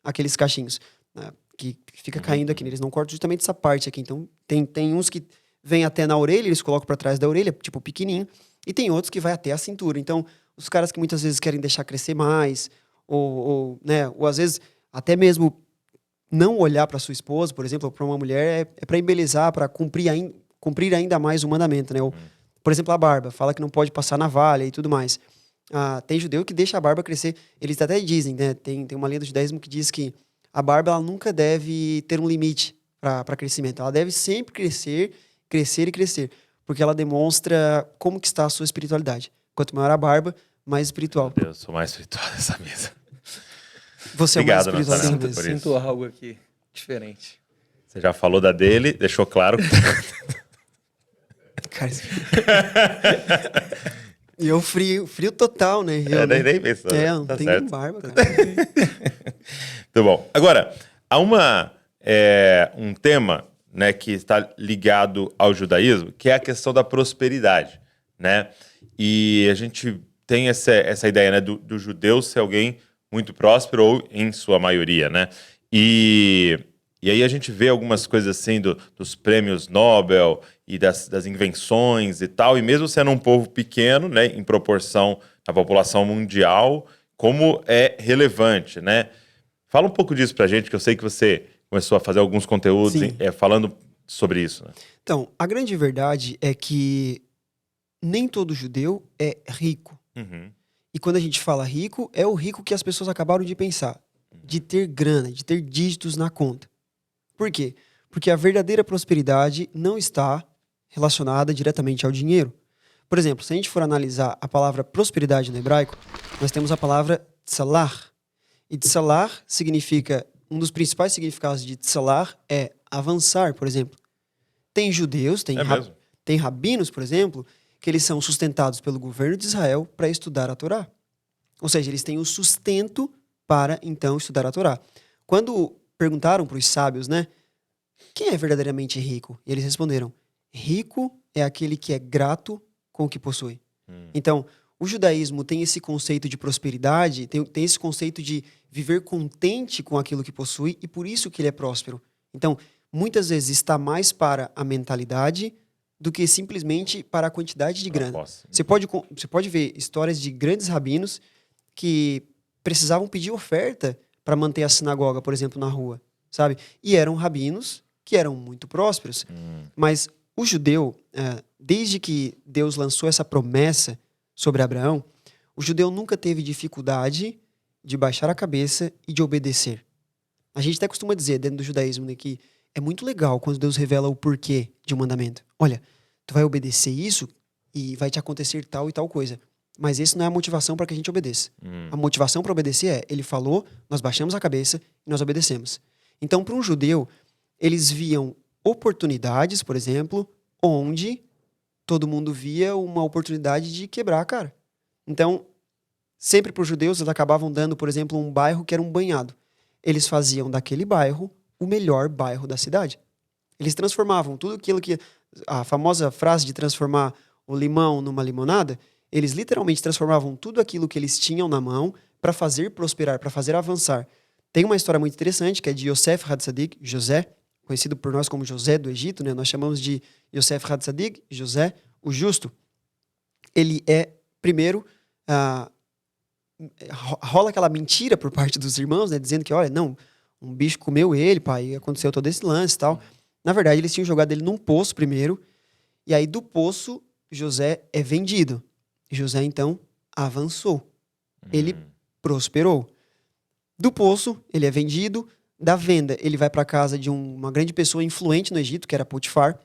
aqueles cachinhos, né? Que fica caindo aqui, né? Eles não cortam justamente essa parte aqui. Então, tem uns que vem até na orelha, eles colocam para trás da orelha, tipo pequenininho, e tem outros que vai até a cintura. Então, os caras que muitas vezes querem deixar crescer mais, ou às vezes até mesmo não olhar para sua esposa, por exemplo, ou para uma mulher, é para embelezar, para cumprir ainda mais o mandamento, né? Ou, por exemplo, a barba, fala que não pode passar navalha e tudo mais. Tem judeu que deixa a barba crescer, eles até dizem, né? Tem uma linha do judaísmo que diz que a barba ela nunca deve ter um limite para crescimento, ela deve sempre crescer e crescer, porque ela demonstra como que está a sua espiritualidade. Quanto maior a barba, mais espiritual. Meu Deus, sou mais espiritual dessa mesa. Você Obrigado, é o mais espiritual Nazaré, dessa por mesa. isso. Sinto algo aqui diferente. Você já falou da dele, deixou claro. Cara, e eu frio total, né? Nem pensou. Não Tá tem certo. nem barba, cara. Muito bom. Agora, há um tema, né, que está ligado ao judaísmo, que é a questão da prosperidade, né? E a gente tem essa ideia, né, do judeu ser alguém muito próspero, ou em sua maioria, né? E aí a gente vê algumas coisas assim dos prêmios Nobel e das invenções e tal, e mesmo sendo um povo pequeno, né, em proporção à população mundial, como é relevante, né? Fala um pouco disso pra gente, que eu sei que você começou a fazer alguns conteúdos falando sobre isso, né? Então, a grande verdade é que nem todo judeu é rico. E quando a gente fala rico, é o rico que as pessoas acabaram de pensar. De ter grana, de ter dígitos na conta. Por quê? Porque a verdadeira prosperidade não está relacionada diretamente ao dinheiro. Por exemplo, se a gente for analisar a palavra prosperidade no hebraico, nós temos a palavra tsalar. E tsalar significa, um dos principais significados de tsalar é avançar, por exemplo. Tem judeus, tem rabinos, por exemplo, que eles são sustentados pelo governo de Israel para estudar a Torá. Ou seja, eles têm o sustento para, então, estudar a Torá. Quando perguntaram para os sábios, né, quem é verdadeiramente rico? E eles responderam, rico é aquele que é grato com o que possui. Então, o judaísmo tem esse conceito de prosperidade, tem esse conceito de viver contente com aquilo que possui, e por isso que ele é próspero. Então, muitas vezes está mais para a mentalidade do que simplesmente para a quantidade de grana. Você pode ver histórias de grandes rabinos que precisavam pedir oferta para manter a sinagoga, por exemplo, na rua, sabe? E eram rabinos que eram muito prósperos. Mas o judeu, desde que Deus lançou essa promessa sobre Abraão, o judeu nunca teve dificuldade de baixar a cabeça e de obedecer. A gente até costuma dizer, dentro do judaísmo, né, que é muito legal quando Deus revela o porquê de um mandamento. Olha, tu vai obedecer isso e vai te acontecer tal e tal coisa. Mas isso não é a motivação para que a gente obedeça. A motivação para obedecer é, ele falou, nós baixamos a cabeça e nós obedecemos. Então, para um judeu, eles viam oportunidades, por exemplo, onde todo mundo via uma oportunidade de quebrar a cara. Então, sempre para os judeus, eles acabavam dando, por exemplo, um bairro que era um banhado. Eles faziam daquele bairro o melhor bairro da cidade. Eles transformavam tudo aquilo que... A famosa frase de transformar o limão numa limonada, eles literalmente transformavam tudo aquilo que eles tinham na mão, para fazer prosperar, para fazer avançar. Tem uma história muito interessante, que é de Yosef Hatzadik, José, conhecido por nós como José do Egito, né? Nós chamamos de Yosef Hatzadik, José, o justo. Ele é, primeiro, rola aquela mentira por parte dos irmãos, né? Dizendo que, olha, não, um bicho comeu ele, pai, e aconteceu todo esse lance e tal. Na verdade, eles tinham jogado ele num poço primeiro, e aí do poço, José é vendido. José, então, avançou. Ele prosperou. Do poço, ele é vendido. Da venda, ele vai para a casa de uma grande pessoa influente no Egito, que era Potifar.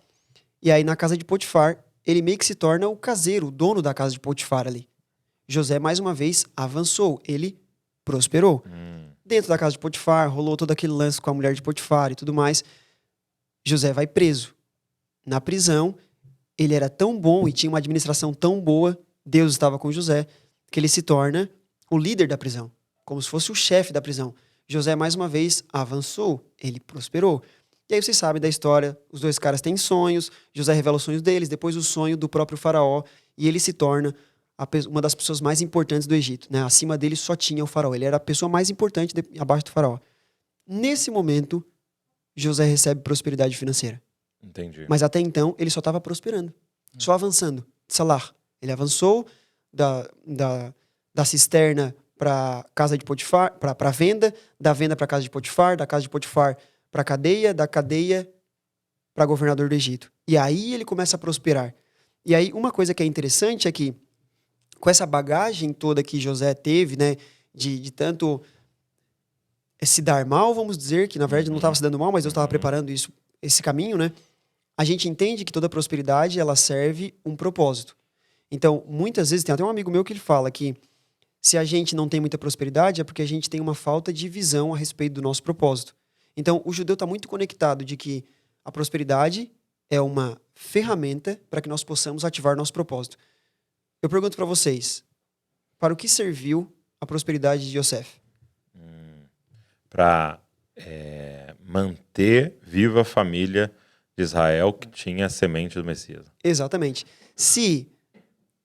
E aí, na casa de Potifar, ele meio que se torna o caseiro, o dono da casa de Potifar ali. José, mais uma vez, avançou. Ele prosperou. Dentro da casa de Potifar, rolou todo aquele lance com a mulher de Potifar e tudo mais. José vai preso. Na prisão, ele era tão bom e tinha uma administração tão boa, Deus estava com José, que ele se torna o líder da prisão, como se fosse o chefe da prisão. José, mais uma vez, avançou, ele prosperou. E aí vocês sabem da história, os dois caras têm sonhos, José revela os sonhos deles, depois o sonho do próprio faraó, e ele se torna uma das pessoas mais importantes do Egito. Né? Acima dele só tinha o faraó, ele era a pessoa mais importante abaixo do faraó. Nesse momento, José recebe prosperidade financeira. Entendi. Mas até então, ele só estava prosperando, só avançando. Salar. Ele avançou da cisterna para casa de Potifar, para venda, da venda para casa de Potifar, da casa de Potifar para cadeia, da cadeia para governador do Egito. E aí ele começa a prosperar. E aí uma coisa que é interessante é que com essa bagagem toda que José teve, né, de tanto se dar mal, vamos dizer, que na verdade não estava se dando mal, mas Deus estava preparando esse caminho, né? A gente entende que toda prosperidade, ela serve um propósito. Então, muitas vezes, tem até um amigo meu que ele fala que se a gente não tem muita prosperidade é porque a gente tem uma falta de visão a respeito do nosso propósito. Então, o judeu está muito conectado de que a prosperidade é uma ferramenta para que nós possamos ativar nosso propósito. Eu pergunto para vocês, para o que serviu a prosperidade de Yosef? Para manter viva a família de Israel que tinha a semente do Messias. Exatamente. Se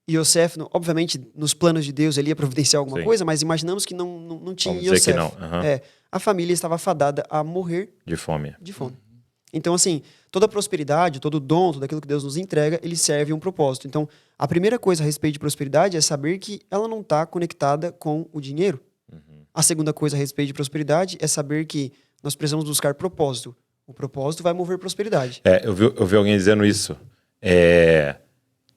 Yosef, obviamente, nos planos de Deus, ele ia providenciar alguma Sim. coisa, mas imaginamos que não tinha Vamos dizer Yosef. que não. A família estava fadada a morrer De fome. de fome. Então, assim, toda prosperidade, todo dom, tudo aquilo que Deus nos entrega, ele serve um propósito. Então, a primeira coisa a respeito de prosperidade é saber que ela não está conectada com o dinheiro. A segunda coisa a respeito de prosperidade é saber que nós precisamos buscar propósito. O propósito vai mover prosperidade. Eu vi alguém dizendo isso.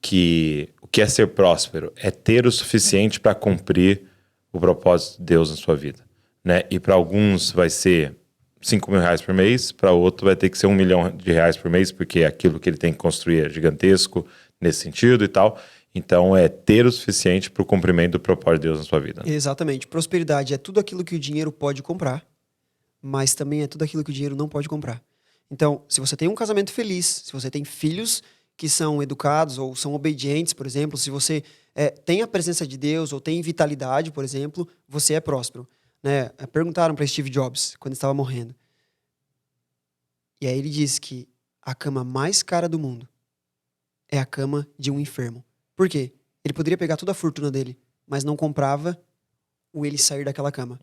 Que o que é ser próspero é ter o suficiente para cumprir o propósito de Deus na sua vida. Né? E para alguns vai ser 5 mil reais por mês, para outro vai ter que ser 1 milhão de reais por mês, porque aquilo que ele tem que construir é gigantesco nesse sentido e tal. Então, é ter o suficiente para o cumprimento do propósito de Deus na sua vida. Exatamente. Prosperidade é tudo aquilo que o dinheiro pode comprar, mas também é tudo aquilo que o dinheiro não pode comprar. Então, se você tem um casamento feliz, se você tem filhos que são educados ou são obedientes, por exemplo, se você tem a presença de Deus ou tem vitalidade, por exemplo, você é próspero. Né? Perguntaram para Steve Jobs, quando ele estava morrendo. E aí ele disse que a cama mais cara do mundo é a cama de um enfermo. Por quê? Ele poderia pegar toda a fortuna dele, mas não comprava o ele sair daquela cama.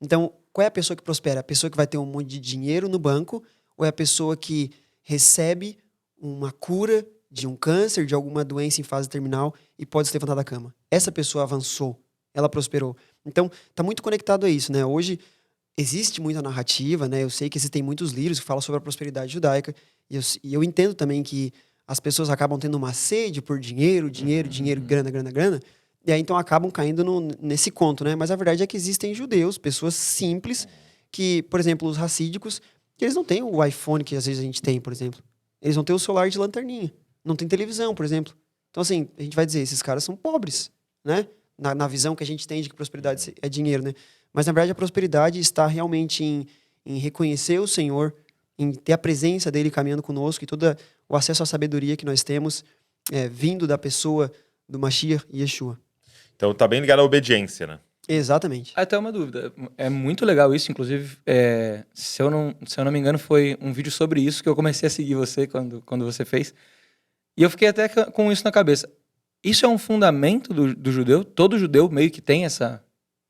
Então, qual é a pessoa que prospera? A pessoa que vai ter um monte de dinheiro no banco ou é a pessoa que recebe uma cura de um câncer, de alguma doença em fase terminal e pode se levantar da cama? Essa pessoa avançou, ela prosperou. Então, está muito conectado a isso, né? Hoje, existe muita narrativa, né? Eu sei que existem muitos livros que falam sobre a prosperidade judaica e eu entendo também que as pessoas acabam tendo uma sede por dinheiro, grana, e aí então acabam caindo nesse conto, né? Mas a verdade é que existem judeus, pessoas simples, que, por exemplo, os racídicos, que eles não têm o iPhone que às vezes a gente tem, por exemplo. Eles não têm o celular de lanterninha, não tem televisão, por exemplo. Então, assim, a gente vai dizer, esses caras são pobres, né? Na visão que a gente tem de que prosperidade é dinheiro, né? Mas, na verdade, a prosperidade está realmente em reconhecer o Senhor, em ter a presença dele caminhando conosco e todo o acesso à sabedoria que nós temos vindo da pessoa do Mashiach e Yeshua. Então, tá bem ligado à obediência, né? Exatamente. Até uma dúvida. É muito legal isso, inclusive, se eu não me engano, foi um vídeo sobre isso que eu comecei a seguir você quando você fez. E eu fiquei até com isso na cabeça. Isso é um fundamento do judeu? Todo judeu meio que tem essa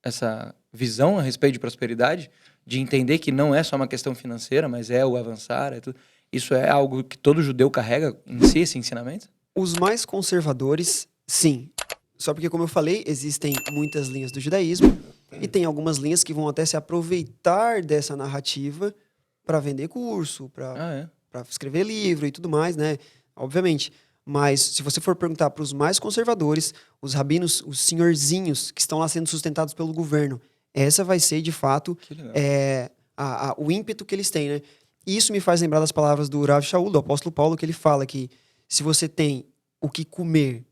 essa visão a respeito de prosperidade, de entender que não é só uma questão financeira, mas é o avançar, é tudo. Isso é algo que todo judeu carrega em si, esse ensinamento? Os mais conservadores, sim. Só porque, como eu falei, existem muitas linhas do judaísmo e tem algumas linhas que vão até se aproveitar dessa narrativa para vender curso, para escrever livro e tudo mais, né? Obviamente. Mas se você for perguntar para os mais conservadores, os rabinos, os senhorzinhos que estão lá sendo sustentados pelo governo, essa vai ser, de fato, o ímpeto que eles têm, né? E isso me faz lembrar das palavras do Rav Shaul, do apóstolo Paulo, que ele fala que se você tem o que comer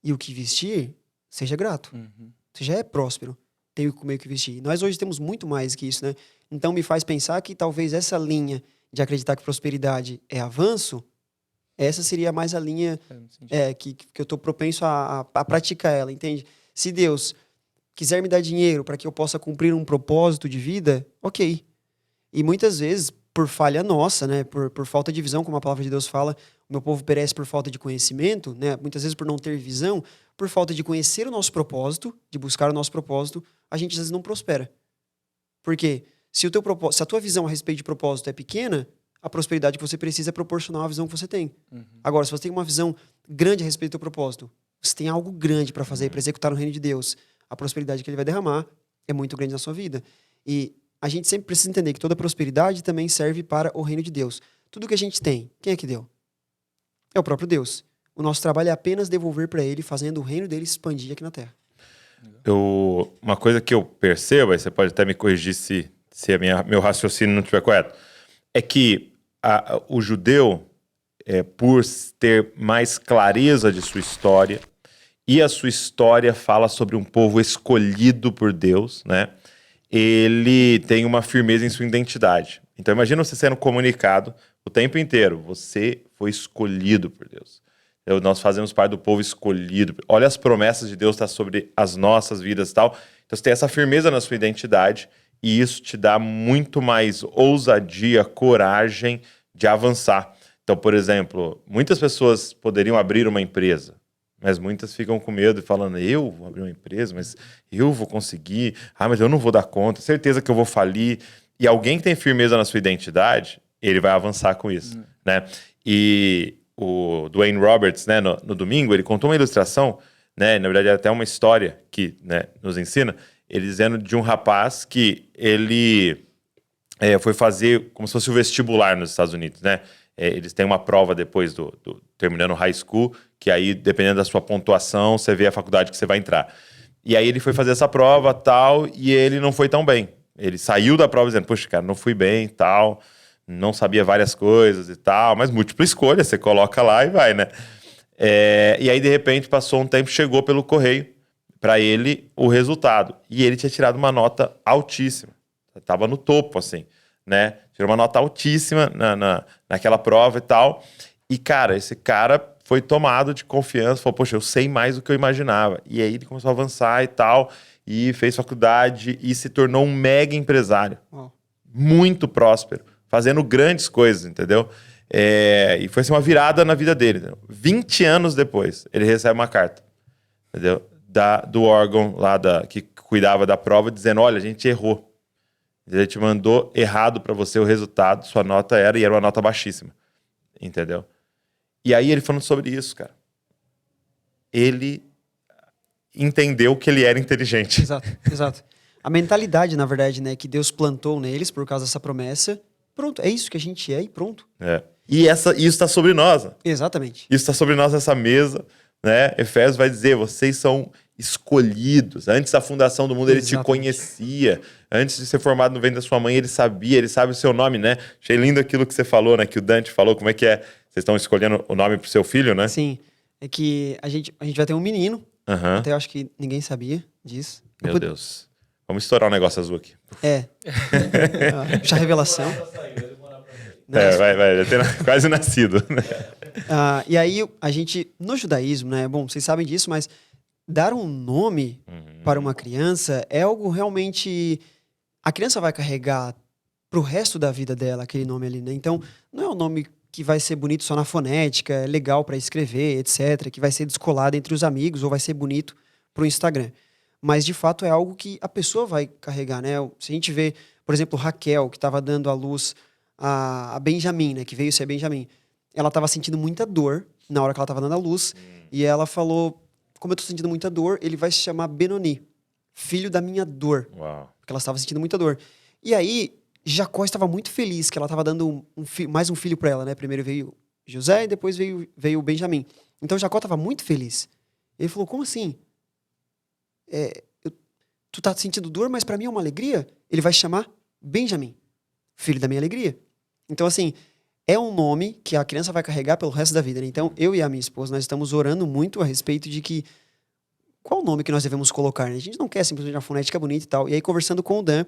e o que vestir, seja grato. Você já é próspero, tem o que comer e o que vestir. Nós hoje temos muito mais que isso, né? Então me faz pensar que talvez essa linha de acreditar que prosperidade é avanço, essa seria mais a linha que eu estou propenso a praticar ela, entende? Se Deus quiser me dar dinheiro para que eu possa cumprir um propósito de vida, ok. E muitas vezes, por falha nossa, né, por falta de visão, como a palavra de Deus fala, o meu povo perece por falta de conhecimento, né, muitas vezes por não ter visão, por falta de conhecer o nosso propósito, de buscar o nosso propósito, a gente às vezes não prospera. Por quê? Se a tua visão a respeito de propósito é pequena, a prosperidade que você precisa é proporcional à visão que você tem. Agora, se você tem uma visão grande a respeito do teu propósito, você tem algo grande para fazer, para executar no reino de Deus, a prosperidade que ele vai derramar é muito grande na sua vida. E a gente sempre precisa entender que toda prosperidade também serve para o reino de Deus. Tudo que a gente tem, quem é que deu? É o próprio Deus. O nosso trabalho é apenas devolver para ele, fazendo o reino dele expandir aqui na Terra. Uma coisa que eu percebo, aí você pode até me corrigir se meu raciocínio não estiver correto, é que o judeu, por ter mais clareza de sua história, e a sua história fala sobre um povo escolhido por Deus, né? Ele tem uma firmeza em sua identidade. Então imagina você sendo comunicado o tempo inteiro, você foi escolhido por Deus. Nós fazemos parte do povo escolhido. Olha as promessas de Deus, tá sobre as nossas vidas e tal. Então você tem essa firmeza na sua identidade e isso te dá muito mais ousadia, coragem de avançar. Então, por exemplo, muitas pessoas poderiam abrir uma empresa, mas muitas ficam com medo e falando, eu vou abrir uma empresa, mas eu vou conseguir, mas eu não vou dar conta, certeza que eu vou falir. E alguém que tem firmeza na sua identidade, ele vai avançar com isso, né? E o Dwayne Roberts, né, no domingo, ele contou uma ilustração, né, na verdade é até uma história que, né, nos ensina, ele dizendo de um rapaz que ele foi fazer como se fosse o vestibular nos Estados Unidos, né? Eles têm uma prova depois do terminando o high school, que aí, dependendo da sua pontuação, você vê a faculdade que você vai entrar. E aí ele foi fazer essa prova, tal, e ele não foi tão bem. Ele saiu da prova dizendo, poxa, cara, não fui bem, tal, não sabia várias coisas e tal, mas múltipla escolha, você coloca lá e vai, né? E aí, de repente, passou um tempo, chegou pelo correio para ele o resultado. E ele tinha tirado uma nota altíssima. Tava no topo, assim, né? Tirou uma nota altíssima naquela prova e tal. E, cara, esse cara foi tomado de confiança, falou, poxa, eu sei mais do que eu imaginava. E aí ele começou a avançar e tal, e fez faculdade e se tornou um mega empresário. Muito próspero, fazendo grandes coisas, entendeu? E foi assim, uma virada na vida dele. Entendeu? 20 anos depois, ele recebe uma carta, entendeu? Do órgão lá que cuidava da prova, dizendo, olha, a gente errou. Ele te mandou errado para você o resultado, sua nota era uma nota baixíssima. Entendeu? E aí ele falando sobre isso, cara. Ele entendeu que ele era inteligente. Exato. A mentalidade, na verdade, né, que Deus plantou neles por causa dessa promessa, pronto, é isso que a gente é e pronto. E isso está sobre nós. Exatamente. Isso está sobre nós nessa mesa, né? Efésios vai dizer, vocês são escolhidos. Antes da fundação do mundo, ele te conhecia. Antes de ser formado no ventre da sua mãe, ele sabia, ele sabe o seu nome, né? Achei lindo aquilo que você falou, né? Que o Dante falou, como é que é? Vocês estão escolhendo o nome pro seu filho, né? Sim. É que a gente vai ter um menino. Até eu acho que ninguém sabia disso. Meu Deus. Vamos estourar um negócio azul aqui. Já revelação. Vai ter quase nascido. E aí, a gente, no judaísmo, né? Bom, vocês sabem disso, mas dar um nome para uma criança é algo realmente... A criança vai carregar pro resto da vida dela aquele nome ali, né? Então, não é um nome que vai ser bonito só na fonética, é legal para escrever, etc., que vai ser descolado entre os amigos ou vai ser bonito pro Instagram. mas de fato é algo que a pessoa vai carregar, né? Se a gente vê, por exemplo, Raquel, que estava dando à luz a Benjamim, né? Que veio ser Benjamim. Ela estava sentindo muita dor na hora que ela estava dando à luz, e ela falou, como eu estou sentindo muita dor, ele vai se chamar Benoni, filho da minha dor. Uau. Porque ela estava sentindo muita dor. E aí, Jacó estava muito feliz que ela estava dando mais um filho para ela, né? Primeiro veio José e depois veio o Benjamim. Então Jacó estava muito feliz. Ele falou, como assim? Tu tá sentindo dor, mas para mim é uma alegria? Ele vai se chamar Benjamim, filho da minha alegria. Então, assim, é um nome que a criança vai carregar pelo resto da vida, né? Então, eu e a minha esposa, nós estamos orando muito a respeito de que qual o nome que nós devemos colocar, né? A gente não quer simplesmente uma fonética bonita e tal. E aí, conversando com o Dan,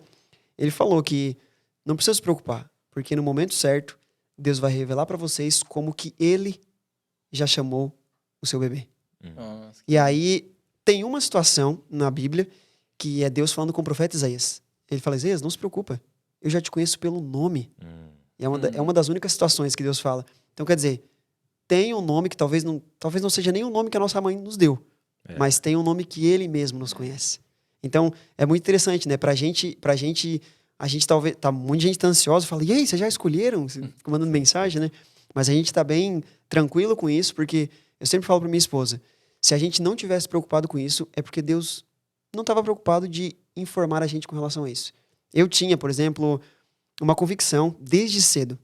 ele falou que não precisa se preocupar, porque no momento certo, Deus vai revelar para vocês como que ele já chamou o seu bebê. Nossa. E aí, tem uma situação na Bíblia que é Deus falando com o profeta Isaías. Ele fala, Isaías, não se preocupa, eu já te conheço pelo nome. E é uma das únicas situações que Deus fala. Então, quer dizer, tem um nome que talvez não seja nem o nome que a nossa mãe nos deu, mas tem um nome que ele mesmo nos conhece. Então, é muito interessante, né? Pra gente, a gente talvez, muita gente tá ansiosa, fala, e aí, vocês já escolheram? Fica mandando mensagem, né? Mas a gente tá bem tranquilo com isso, porque eu sempre falo pra minha esposa, se a gente não tivesse preocupado com isso, é porque Deus não estava preocupado de informar a gente com relação a isso. Eu tinha, por exemplo, uma convicção, desde cedo,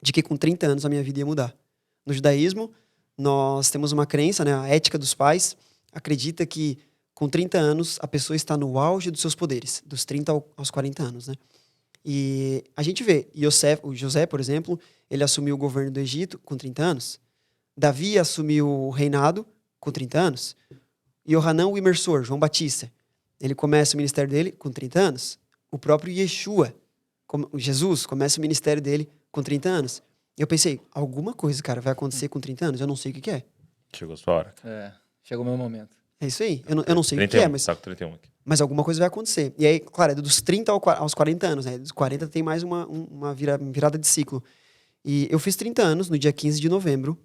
de que com 30 anos a minha vida ia mudar. No judaísmo, nós temos uma crença, né, a ética dos pais acredita que com 30 anos a pessoa está no auge dos seus poderes, dos 30 aos 40 anos, né? E a gente vê, o José, por exemplo, ele assumiu o governo do Egito com 30 anos. Davi assumiu o reinado com 30 anos. Yohanan, o imersor, João Batista, ele começa o ministério dele com 30 anos. O próprio Yeshua, Jesus, começa o ministério dele com 30 anos. E eu pensei, alguma coisa, cara, vai acontecer com 30 anos, eu não sei o que é. Chegou a sua hora. Chegou o meu momento. É isso aí, eu não sei 31, o que é, mas, tá com 31 aqui. mas alguma coisa vai acontecer. E aí, claro, é dos 30 aos 40 anos, né? Dos 40 tem mais uma virada de ciclo. E eu fiz 30 anos no dia 15 de novembro.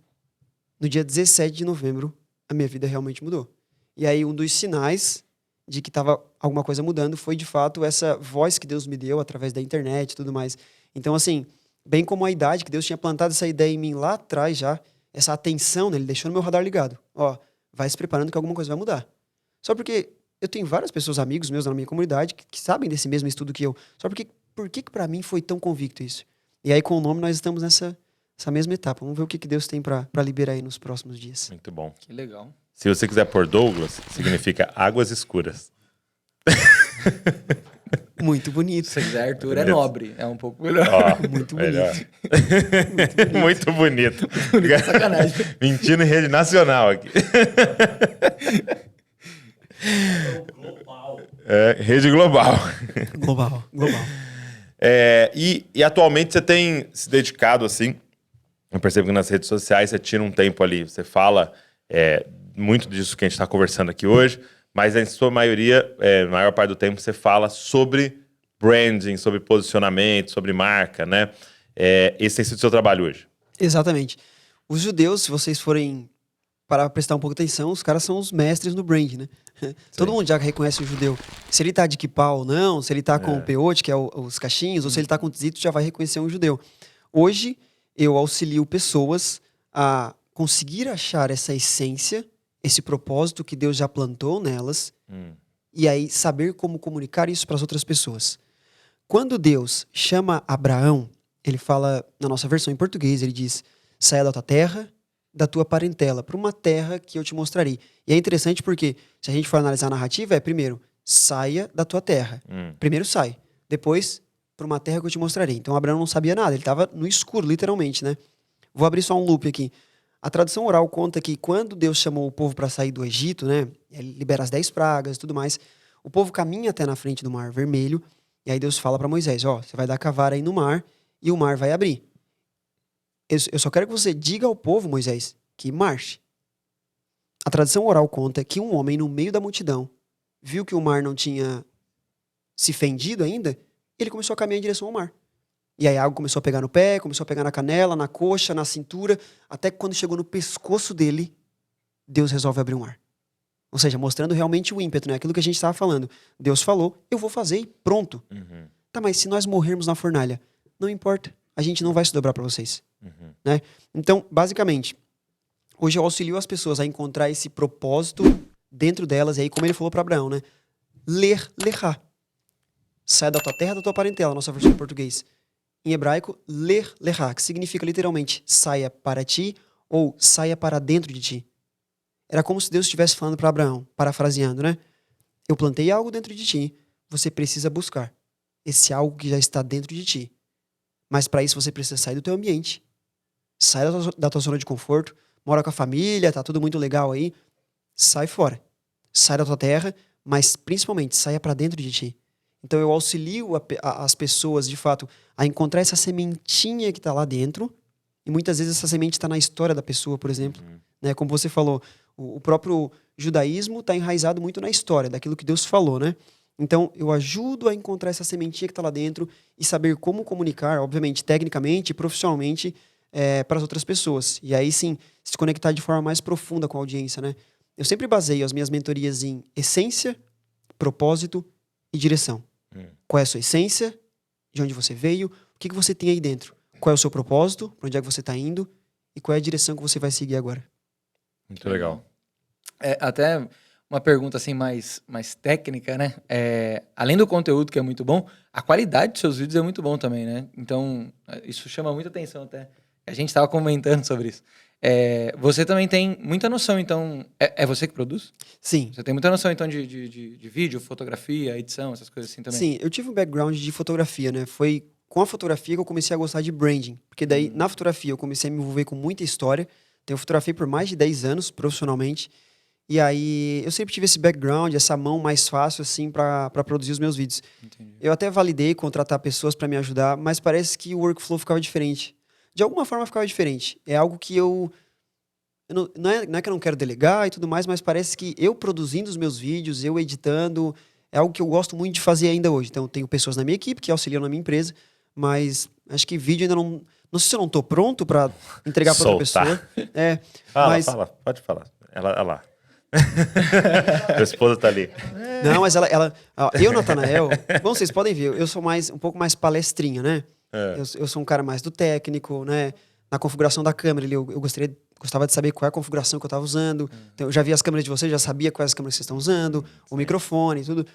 No dia 17 de novembro, a minha vida realmente mudou. E aí, um dos sinais de que estava alguma coisa mudando foi, de fato, essa voz que Deus me deu através da internet e tudo mais. Então, assim, bem como a idade que Deus tinha plantado essa ideia em mim lá atrás já, essa atenção, né? Ele deixou no meu radar ligado. Ó, vai se preparando que alguma coisa vai mudar. Só porque eu tenho várias pessoas, amigos meus na minha comunidade, que sabem desse mesmo estudo que eu. Só porque, por que pra mim foi tão convicto isso? E aí, com o nome, nós estamos nessa mesma etapa. Vamos ver o que Deus tem pra liberar aí nos próximos dias. Muito bom. Que legal. Se você quiser pôr Douglas, significa águas escuras. Muito bonito. Se quiser, Arthur Bonito. é nobre. É um pouco melhor. Ó, Muito melhor. bonito. Muito bonito. Sacanagem. Mentindo em rede nacional aqui. Rede global. Global. E atualmente você tem se dedicado assim, eu percebo que nas redes sociais você tira um tempo ali, você fala muito disso que a gente está conversando aqui hoje, mas em sua maioria, na maior parte do tempo, você fala sobre branding, sobre posicionamento, sobre marca, né? Esse tem sido o seu trabalho hoje. Exatamente. Os judeus, se vocês forem para prestar um pouco de atenção, os caras são os mestres no brand, né? Todo mundo já reconhece o judeu. Se ele tá de kippah ou não, se ele tá com o peote, que é os cachinhos, ou se ele tá com o tzit, já vai reconhecer um judeu. Hoje, eu auxilio pessoas a conseguir achar essa essência, esse propósito que Deus já plantou nelas, e aí saber como comunicar isso para as outras pessoas. Quando Deus chama Abraão, ele fala, na nossa versão em português, ele diz, saia da tua terra, da tua parentela, para uma terra que eu te mostrarei. E é interessante porque, se a gente for analisar a narrativa, primeiro, saia da tua terra. Primeiro sai. Depois, para uma terra que eu te mostrarei. Então, Abraão não sabia nada, ele estava no escuro, literalmente, né? Vou abrir só um loop aqui. A tradição oral conta que quando Deus chamou o povo para sair do Egito, né? Ele libera as 10 pragas e tudo mais. O povo caminha até na frente do Mar Vermelho, e aí Deus fala para Moisés, você vai dar cavara aí no mar, e o mar vai abrir. Eu só quero que você diga ao povo, Moisés, que marche. A tradição oral conta que um homem no meio da multidão viu que o mar não tinha se fendido ainda, ele começou a caminhar em direção ao mar. E aí a água começou a pegar no pé, começou a pegar na canela, na coxa, na cintura, até que quando chegou no pescoço dele, Deus resolve abrir o mar. Ou seja, mostrando realmente o ímpeto, né? Aquilo que a gente estava falando. Deus falou, eu vou fazer e pronto. Uhum. Tá, mas se nós morrermos na fornalha, não importa. A gente não vai se dobrar para vocês. Uhum. Né? Então, basicamente, hoje eu auxilio as pessoas a encontrar esse propósito dentro delas. E aí, como ele falou para Abraão, né? Lerá. Sai da tua terra, da tua parentela, nossa versão em português. Em hebraico, lerá, que significa literalmente saia para ti ou saia para dentro de ti. Era como se Deus estivesse falando para Abraão, parafraseando, né? Eu plantei algo dentro de ti, você precisa buscar esse algo que já está dentro de ti. Mas para isso você precisa sair do teu ambiente. Sai da tua zona de conforto, mora com a família, tá tudo muito legal aí. Sai fora. Sai da tua terra, mas principalmente saia para dentro de ti. Então eu auxilio as pessoas, de fato, a encontrar essa sementinha que está lá dentro. E muitas vezes essa semente está na história da pessoa, por exemplo. Né? Como você falou, o próprio judaísmo está enraizado muito na história, daquilo que Deus falou, né? Então eu ajudo a encontrar essa sementinha que está lá dentro e saber como comunicar, obviamente, tecnicamente e profissionalmente, para as outras pessoas. E aí sim, se conectar de forma mais profunda com a audiência, né? Eu sempre baseio as minhas mentorias em essência, propósito e direção. Qual é a sua essência? De onde você veio? O que você tem aí dentro? Qual é o seu propósito? Para onde é que você está indo? E qual é a direção que você vai seguir agora? Muito legal. Até uma pergunta assim mais técnica, né? Além do conteúdo que é muito bom, a qualidade dos seus vídeos é muito bom também, né? Então, isso chama muita atenção até. A gente estava comentando sobre isso. Você também tem muita noção, então... É você que produz? Sim. Você tem muita noção, então, de vídeo, fotografia, edição, essas coisas assim também? Sim, eu tive um background de fotografia, né? Foi com a fotografia que eu comecei a gostar de branding. Porque daí, na fotografia, eu comecei a me envolver com muita história. Então, eu fotografei por mais de 10 anos, profissionalmente. E aí, eu sempre tive esse background, essa mão mais fácil, assim, para produzir os meus vídeos. Entendi. Eu até validei contratar pessoas para me ajudar, mas parece que o workflow ficava diferente. De alguma forma ficava diferente. É algo que não é que eu não quero delegar e tudo mais, mas parece que eu produzindo os meus vídeos, eu editando, é algo que eu gosto muito de fazer ainda hoje. Então, eu tenho pessoas na minha equipe que auxiliam na minha empresa, mas acho que vídeo ainda não... Não sei se eu não tô pronto para entregar para outra pessoa. Fala, pode falar. Ela lá. Sua esposa tá ali. Não, mas eu, Natanael, bom, vocês podem ver, eu sou um pouco mais palestrinha, né? Eu sou um cara mais do técnico, né? Na configuração da câmera, eu gostava de saber qual é a configuração que eu estava usando. Então, eu já vi as câmeras de vocês, já sabia quais as câmeras que vocês estão usando, o microfone, tudo.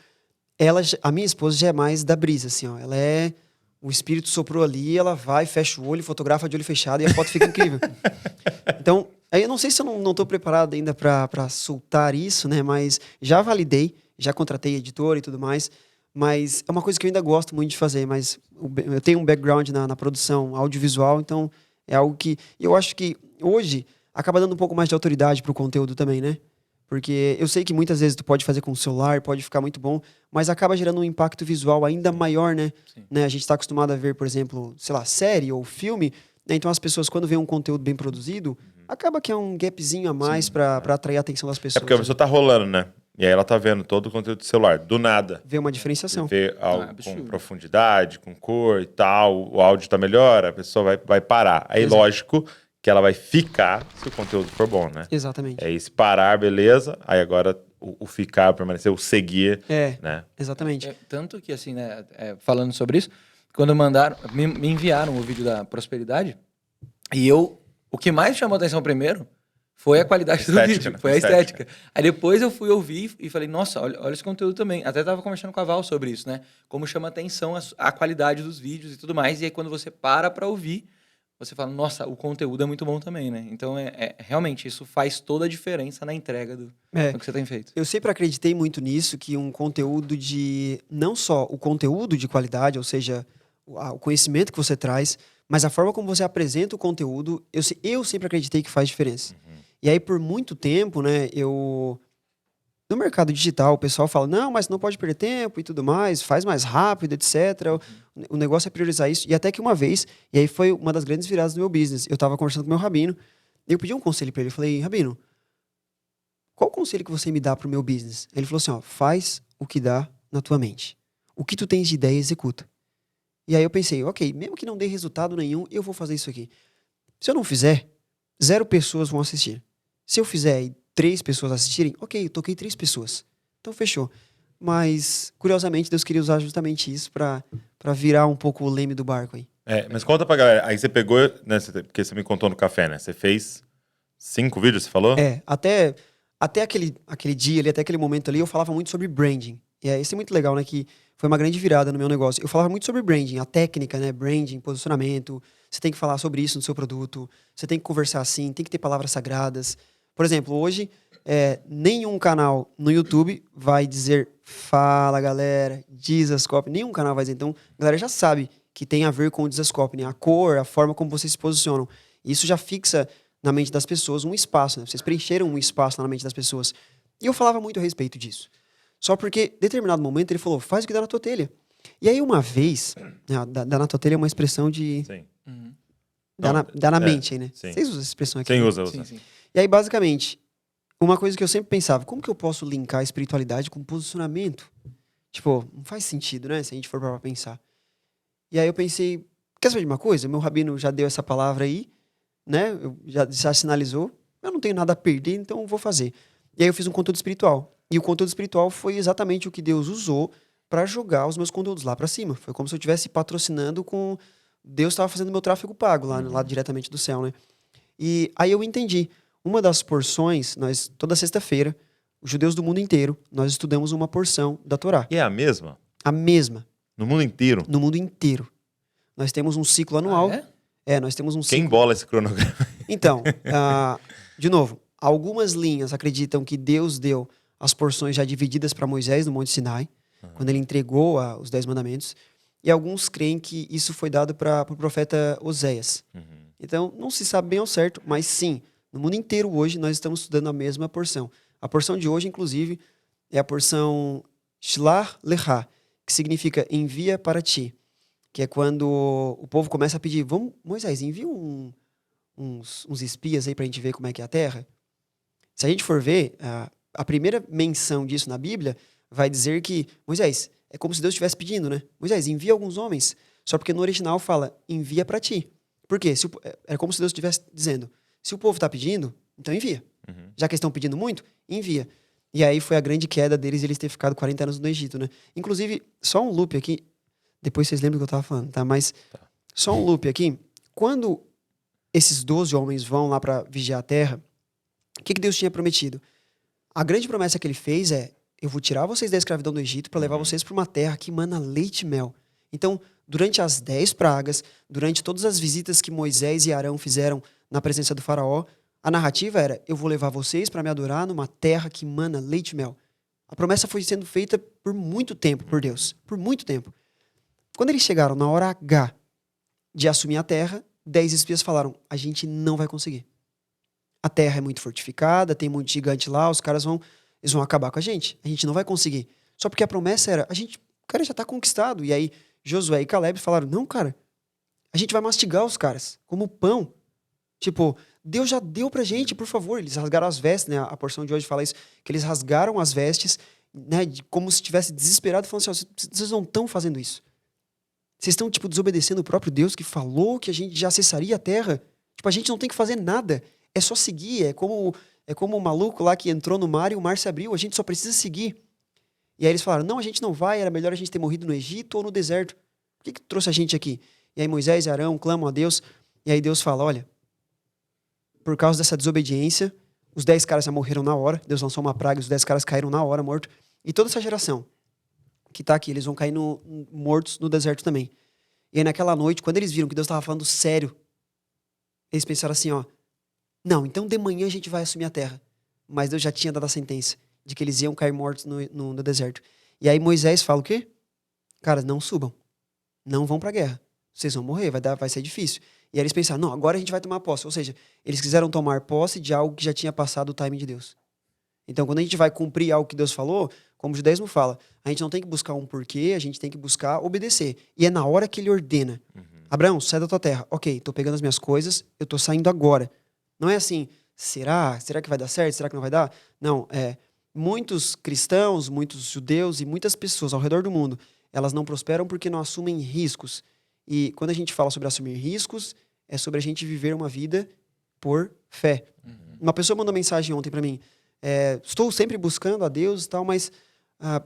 A minha esposa já é mais da brisa, assim, ó. Ela é... O espírito soprou ali, ela vai, fecha o olho, fotografa de olho fechado e a foto fica incrível. Então, aí eu não sei se eu não tô preparado ainda para soltar isso, né? Mas já validei, já contratei editor e tudo mais. Mas é uma coisa que eu ainda gosto muito de fazer. Mas eu tenho um background na produção audiovisual, então é algo que eu acho que hoje acaba dando um pouco mais de autoridade pro conteúdo também, né? Porque eu sei que muitas vezes tu pode fazer com o celular, pode ficar muito bom, mas acaba gerando um impacto visual ainda maior, né? A gente está acostumado a ver, por exemplo, sei lá, série ou filme, né? Então as pessoas, quando vêem um conteúdo bem produzido, acaba que é um gapzinho a mais para atrair a atenção das pessoas. É porque a pessoa tá rolando, né? E aí ela tá vendo todo o conteúdo do celular, do nada. Vê uma diferenciação. Vê algo com profundidade, com cor e tal, o áudio tá melhor, a pessoa vai parar. Aí, lógico que ela vai ficar se o conteúdo for bom, né? Exatamente. É isso, parar, beleza. Aí agora o ficar, permanecer, o seguir, né? Exatamente. Tanto que, assim, né, falando sobre isso, quando me enviaram o vídeo da prosperidade, e o que mais chamou atenção primeiro foi a qualidade do vídeo, né? foi a estética. Aí depois eu fui ouvir e falei, nossa, olha esse conteúdo também. Até tava conversando com a Val sobre isso, né? Como chama atenção a qualidade dos vídeos e tudo mais. E aí quando você para ouvir, você fala, nossa, o conteúdo é muito bom também, né? Então, realmente, isso faz toda a diferença na entrega do que você tem feito. Eu sempre acreditei muito nisso, que um conteúdo não só o conteúdo de qualidade, ou seja, o conhecimento que você traz, mas a forma como você apresenta o conteúdo, eu sempre acreditei que faz diferença. E aí, por muito tempo, né, no mercado digital, o pessoal fala, não, mas não pode perder tempo e tudo mais, faz mais rápido, etc. O negócio é priorizar isso. E até que uma vez, e aí foi uma das grandes viradas do meu business, eu estava conversando com o meu rabino, e eu pedi um conselho para ele. Eu falei, rabino, qual o conselho que você me dá pro meu business? Ele falou assim, ó, faz o que dá na tua mente. O que tu tens de ideia, executa. E aí eu pensei, ok, mesmo que não dê resultado nenhum, eu vou fazer isso aqui. Se eu não fizer, 0 pessoas vão assistir. Se eu fizer e 3 pessoas assistirem, ok, eu toquei 3 pessoas. Então fechou. Mas, curiosamente, Deus queria usar justamente isso pra virar um pouco o leme do barco aí. Mas conta pra galera. Aí você pegou, né? Porque você me contou no café, né? Você fez 5 vídeos, você falou? Até aquele dia ali, até aquele momento ali, eu falava muito sobre branding. E isso é muito legal, né? Que foi uma grande virada no meu negócio. Eu falava muito sobre branding, a técnica, né? Branding, posicionamento. Você tem que falar sobre isso no seu produto. Você tem que conversar assim, tem que ter palavras sagradas. Por exemplo, hoje, nenhum canal no YouTube vai dizer fala, galera, Dizascope. Nenhum canal vai dizer. Então, a galera já sabe que tem a ver com o Dizascope, né? A cor, a forma como vocês se posicionam. Isso já fixa na mente das pessoas um espaço, né? Vocês preencheram um espaço na mente das pessoas. E eu falava muito a respeito disso. Só porque, em determinado momento, ele falou, faz o que dá na tua telha. E aí, uma vez, né, dá na tua telha é uma expressão de... Sim. Dá na mente aí, né? Sim. Vocês usam essa expressão aqui? Quem né? usa. Sim. E aí, basicamente, uma coisa que eu sempre pensava, como que eu posso linkar a espiritualidade com posicionamento? Tipo, não faz sentido, né? Se a gente for pra pensar. E aí eu pensei, quer saber de uma coisa? Meu rabino já deu essa palavra aí, né? Já sinalizou. Eu não tenho nada a perder, então eu vou fazer. E aí eu fiz um conteúdo espiritual. E o conteúdo espiritual foi exatamente o que Deus usou para jogar os meus conteúdos lá para cima. Foi como se eu estivesse patrocinando com... Deus estava fazendo meu tráfego pago lá diretamente do céu, né? E aí eu entendi. Uma das porções, toda sexta-feira, os judeus do mundo inteiro, nós estudamos uma porção da Torá. E é a mesma? A mesma. No mundo inteiro? No mundo inteiro. Nós temos um ciclo anual. Nós temos um ciclo... Quem bola esse cronograma? Então, de novo, algumas linhas acreditam que Deus deu as porções já divididas para Moisés no Monte Sinai, quando ele entregou os 10 mandamentos, e alguns creem que isso foi dado para o profeta Oséias. Então, não se sabe bem ao certo, mas sim, no mundo inteiro hoje nós estamos estudando a mesma porção. A porção de hoje, inclusive, é a porção Shlach Lecha, que significa envia para ti, que é quando o povo começa a pedir, vamos, Moisés, envia uns espias aí para a gente ver como é que é a terra. Se a gente for ver, a primeira menção disso na Bíblia vai dizer que, Moisés, é como se Deus estivesse pedindo, né? Moisés, envia alguns homens. Só porque no original fala, envia para ti. Por quê? É como se Deus estivesse dizendo, se o povo está pedindo, então envia. Já que eles estão pedindo muito, envia. E aí foi a grande queda deles, eles terem ficado 40 anos no Egito, né? Inclusive, só um loop aqui, depois vocês lembram do que eu estava falando, tá? Mas só um loop aqui. Quando esses 12 homens vão lá para vigiar a terra, o que Deus tinha prometido? A grande promessa que ele fez é, eu vou tirar vocês da escravidão do Egito para levar vocês para uma terra que mana leite e mel. Então, durante as 10 pragas, durante todas as visitas que Moisés e Arão fizeram na presença do faraó, a narrativa era, eu vou levar vocês para me adorar numa terra que mana leite e mel. A promessa foi sendo feita por muito tempo por Deus, por muito tempo. Quando eles chegaram na hora H de assumir a terra, 10 espias falaram, a gente não vai conseguir. A terra é muito fortificada, tem muito gigante lá, os caras vão acabar com a gente não vai conseguir. Só porque a promessa era, o cara já tá conquistado. E aí Josué e Caleb falaram, não, cara, a gente vai mastigar os caras, como pão. Tipo, Deus já deu pra gente, por favor. Eles rasgaram as vestes, né? A porção de hoje fala isso, que eles rasgaram as vestes, né? Como se estivesse desesperado, falando assim, vocês não estão fazendo isso. Vocês estão, tipo, desobedecendo o próprio Deus que falou que a gente já acessaria a terra. Tipo, a gente não tem que fazer nada. É só seguir. É como o maluco lá que entrou no mar e o mar se abriu. A gente só precisa seguir. E aí eles falaram, não, a gente não vai. Era melhor a gente ter morrido no Egito ou no deserto. Por que trouxe a gente aqui? E aí Moisés e Arão clamam a Deus. E aí Deus fala, olha, por causa dessa desobediência, os 10 caras já morreram na hora. Deus lançou uma praga, os 10 caras caíram na hora, mortos. E toda essa geração que tá aqui, eles vão cair mortos no deserto também. E aí naquela noite, quando eles viram que Deus estava falando sério, eles pensaram assim, ó, não, então de manhã a gente vai assumir a terra. Mas Deus já tinha dado a sentença de que eles iam cair mortos no deserto. E aí Moisés fala o quê? Cara, não subam. Não vão pra guerra. Vocês vão morrer, vai ser difícil. E aí eles pensaram, não, agora a gente vai tomar posse. Ou seja, eles quiseram tomar posse de algo que já tinha passado o timing de Deus. Então, quando a gente vai cumprir algo que Deus falou, como o judaísmo fala, a gente não tem que buscar um porquê, a gente tem que buscar obedecer. E é na hora que ele ordena. Abraão, sai da tua terra. Ok, tô pegando as minhas coisas, eu tô saindo agora. Não é assim, será? Será que vai dar certo? Será que não vai dar? Não, muitos cristãos, muitos judeus e muitas pessoas ao redor do mundo, elas não prosperam porque não assumem riscos. E quando a gente fala sobre assumir riscos, é sobre a gente viver uma vida por fé. Uma pessoa mandou mensagem ontem pra mim, estou sempre buscando a Deus e tal, mas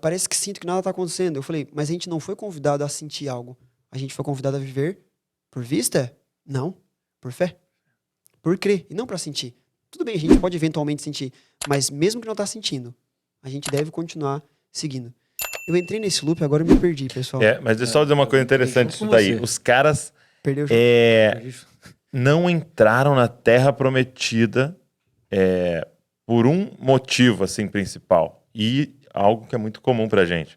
parece que sinto que nada está acontecendo. Eu falei, mas a gente não foi convidado a sentir algo. A gente foi convidado a viver por vista? Não. Por fé. Por crer. E não para sentir. Tudo bem, a gente pode eventualmente sentir, mas mesmo que não tá sentindo, a gente deve continuar seguindo. Eu entrei nesse loop, agora eu me perdi, pessoal. Mas deixa eu só dizer uma coisa interessante disso daí. Os caras Perdeu o jogo. não entraram na Terra Prometida por um motivo, assim, principal. E algo que é muito comum pra gente.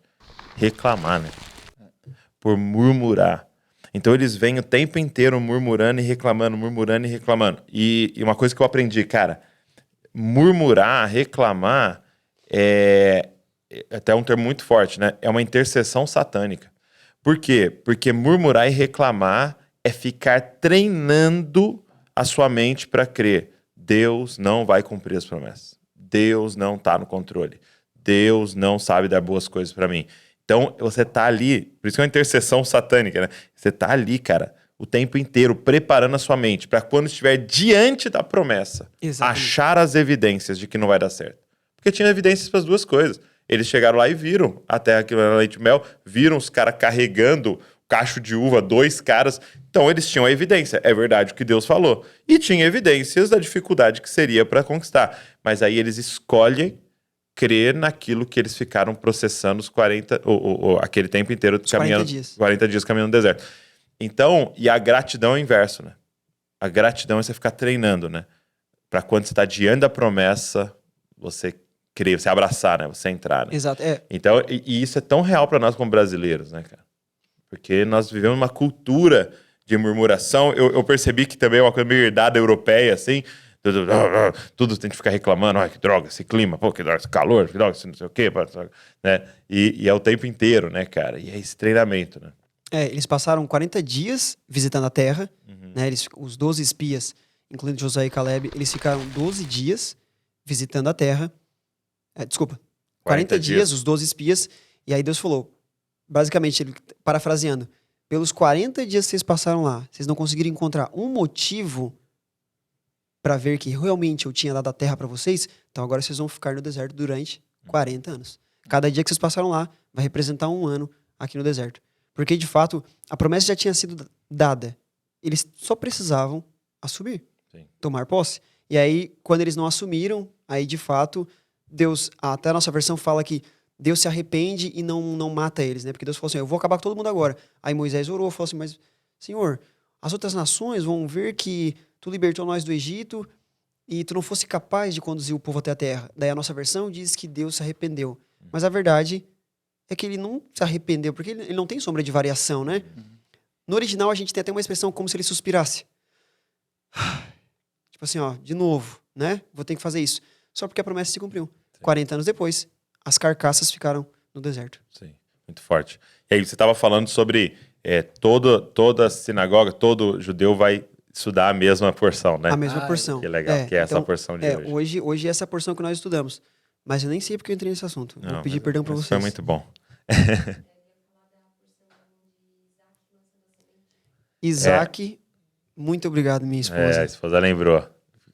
Reclamar, né? Por murmurar. Então eles vêm o tempo inteiro murmurando e reclamando, murmurando e reclamando. E uma coisa que eu aprendi, cara, murmurar, reclamar é até um termo muito forte, né? É uma intercessão satânica. Por quê? Porque murmurar e reclamar é ficar treinando a sua mente para crer. Deus não vai cumprir as promessas. Deus não está no controle. Deus não sabe dar boas coisas para mim. Então, você tá ali, por isso que é uma intercessão satânica, né? Você tá ali, cara, o tempo inteiro preparando a sua mente para quando estiver diante da promessa, achar as evidências de que não vai dar certo. Porque tinha evidências para as duas coisas. Eles chegaram lá e viram a terra que era leite e mel, viram os caras carregando cacho de uva, 2 caras. Então, eles tinham a evidência. É verdade o que Deus falou. E tinha evidências da dificuldade que seria para conquistar. Mas aí eles escolhem crer naquilo que eles ficaram processando os 40, aquele tempo inteiro caminhando, 40 dias caminhando no deserto. Então, e a gratidão é o inverso, né? A gratidão é você ficar treinando, né? Para quando você está diante da promessa, você crer, você abraçar, né? Você entrar, né? Exato. Então, e isso é tão real para nós como brasileiros, né, cara? Porque nós vivemos uma cultura de murmuração. Eu percebi que também é uma coisa meio herdada europeia, assim. Tudo tem que ficar reclamando, que droga, esse clima, que droga, esse calor, que droga, esse não sei o quê, né? E é o tempo inteiro, né, cara? E é esse treinamento, né? Eles passaram 40 dias visitando a terra, né? Os 12 espias, incluindo Josué e Caleb, eles ficaram 12 dias visitando a terra. 40 dias, os 12 espias, e aí Deus falou, basicamente, ele parafraseando, pelos 40 dias que vocês passaram lá, vocês não conseguiram encontrar um motivo para ver que realmente eu tinha dado a terra para vocês, então agora vocês vão ficar no deserto durante 40 anos. Cada dia que vocês passaram lá vai representar um ano aqui no deserto. Porque, de fato, a promessa já tinha sido dada. Eles só precisavam assumir, tomar posse. E aí, quando eles não assumiram, aí, de fato, Deus, até a nossa versão fala que Deus se arrepende e não mata eles, né? Porque Deus falou assim, eu vou acabar com todo mundo agora. Aí Moisés orou, falou assim, mas, Senhor, as outras nações vão ver que tu libertou nós do Egito e tu não fosse capaz de conduzir o povo até a terra. Daí a nossa versão diz que Deus se arrependeu. Mas a verdade é que ele não se arrependeu, porque ele não tem sombra de variação, né? No original a gente tem até uma expressão como se ele suspirasse. Tipo assim, de novo, né? Vou ter que fazer isso. Só porque a promessa se cumpriu. 40 anos depois, as carcaças ficaram no deserto. Sim, muito forte. E aí você estava falando sobre toda sinagoga, todo judeu vai estudar a mesma porção, né? A mesma porção. Que legal, que é essa porção de hoje. Hoje é essa porção que nós estudamos. Mas eu nem sei porque eu entrei nesse assunto. Vou pedir perdão para vocês. Foi muito bom. Isaac, muito obrigado, minha esposa. A esposa lembrou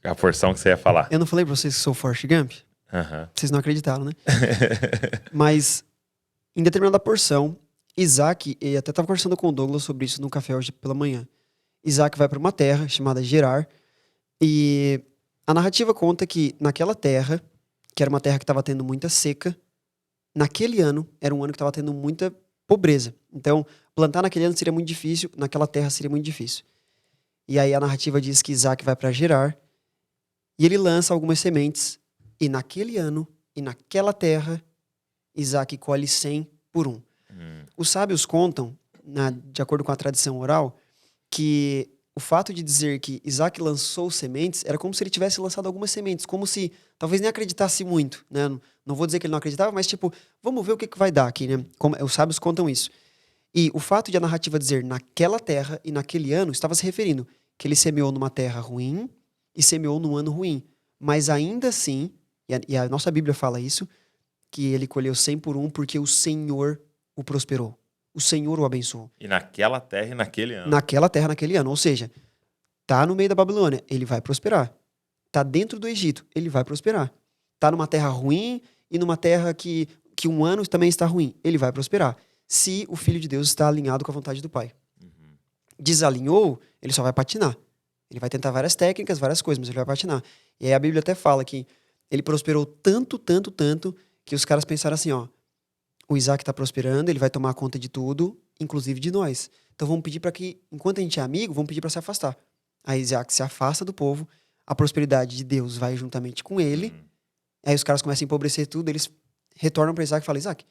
a porção que você ia falar. Eu não falei para vocês que sou Forrest Gump? Vocês não acreditaram, né? Mas, em determinada porção, Isaac, e até estava conversando com o Douglas sobre isso no café hoje pela manhã. Isaac vai para uma terra chamada Gerar, e a narrativa conta que naquela terra, que era uma terra que estava tendo muita seca, naquele ano, era um ano que estava tendo muita pobreza. Então, plantar naquele ano seria muito difícil, naquela terra seria muito difícil. E aí a narrativa diz que Isaac vai para Gerar, e ele lança algumas sementes, e naquele ano, e naquela terra, Isaac colhe 100 por 1. Os sábios contam, de acordo com a tradição oral, que o fato de dizer que Isaac lançou sementes era como se ele tivesse lançado algumas sementes, como se talvez nem acreditasse muito, né? Não vou dizer que ele não acreditava, mas tipo, vamos ver o que vai dar aqui, né? Os sábios contam isso. E o fato de a narrativa dizer naquela terra e naquele ano estava se referindo que ele semeou numa terra ruim e semeou num ano ruim. Mas ainda assim, e a nossa Bíblia fala isso, que ele colheu 100 por 1 porque o Senhor o prosperou. O Senhor o abençoou. E naquela terra e naquele ano. Naquela terra, naquele ano. Ou seja, tá no meio da Babilônia, ele vai prosperar. Tá dentro do Egito, ele vai prosperar. tá numa terra ruim e numa terra que um ano também está ruim. Ele vai prosperar. Se o Filho de Deus está alinhado com a vontade do Pai. Desalinhou, ele só vai patinar. Ele vai tentar várias técnicas, várias coisas, mas ele vai patinar. E aí a Bíblia até fala que ele prosperou tanto, que os caras pensaram assim, ó, o Isaac tá prosperando, ele vai tomar conta de tudo, inclusive de nós. Então vamos pedir para que, enquanto a gente é amigo, vamos pedir para se afastar. Aí Isaac se afasta do povo, a prosperidade de Deus vai juntamente com ele, aí os caras começam a empobrecer tudo, eles retornam para Isaac e falam, Isaac,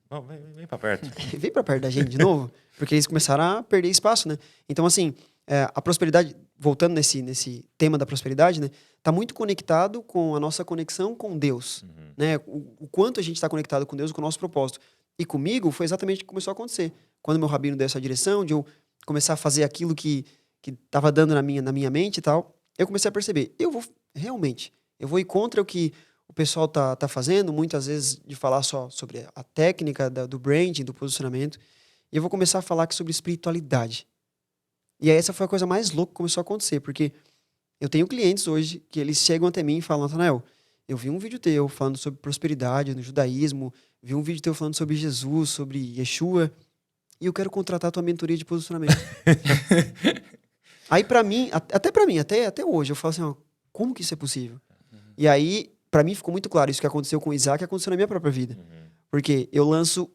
Bom, vem pra perto. vem para perto da gente de novo, porque eles começaram a perder espaço, né? Então, assim, a prosperidade, voltando nesse tema da prosperidade, né? Tá muito conectado com a nossa conexão com Deus, né? O quanto a gente está conectado com Deus, com o nosso propósito. E comigo foi exatamente o que começou a acontecer. Quando meu rabino deu essa direção, de eu começar a fazer aquilo que tava dando na minha mente e tal, eu comecei a perceber, eu vou ir contra o que o pessoal tá fazendo, muitas vezes de falar só sobre a técnica do branding, do posicionamento, e eu vou começar a falar aqui sobre espiritualidade. E aí essa foi a coisa mais louca que começou a acontecer, porque eu tenho clientes hoje que eles chegam até mim e falam, Natanael, eu vi um vídeo teu falando sobre prosperidade no judaísmo, vi um vídeo teu falando sobre Jesus, sobre Yeshua, e eu quero contratar a tua mentoria de posicionamento. Aí pra mim, até hoje, eu falo assim, ó, como que isso é possível? E aí, pra mim ficou muito claro, isso que aconteceu com o Isaac aconteceu na minha própria vida. Porque eu lanço,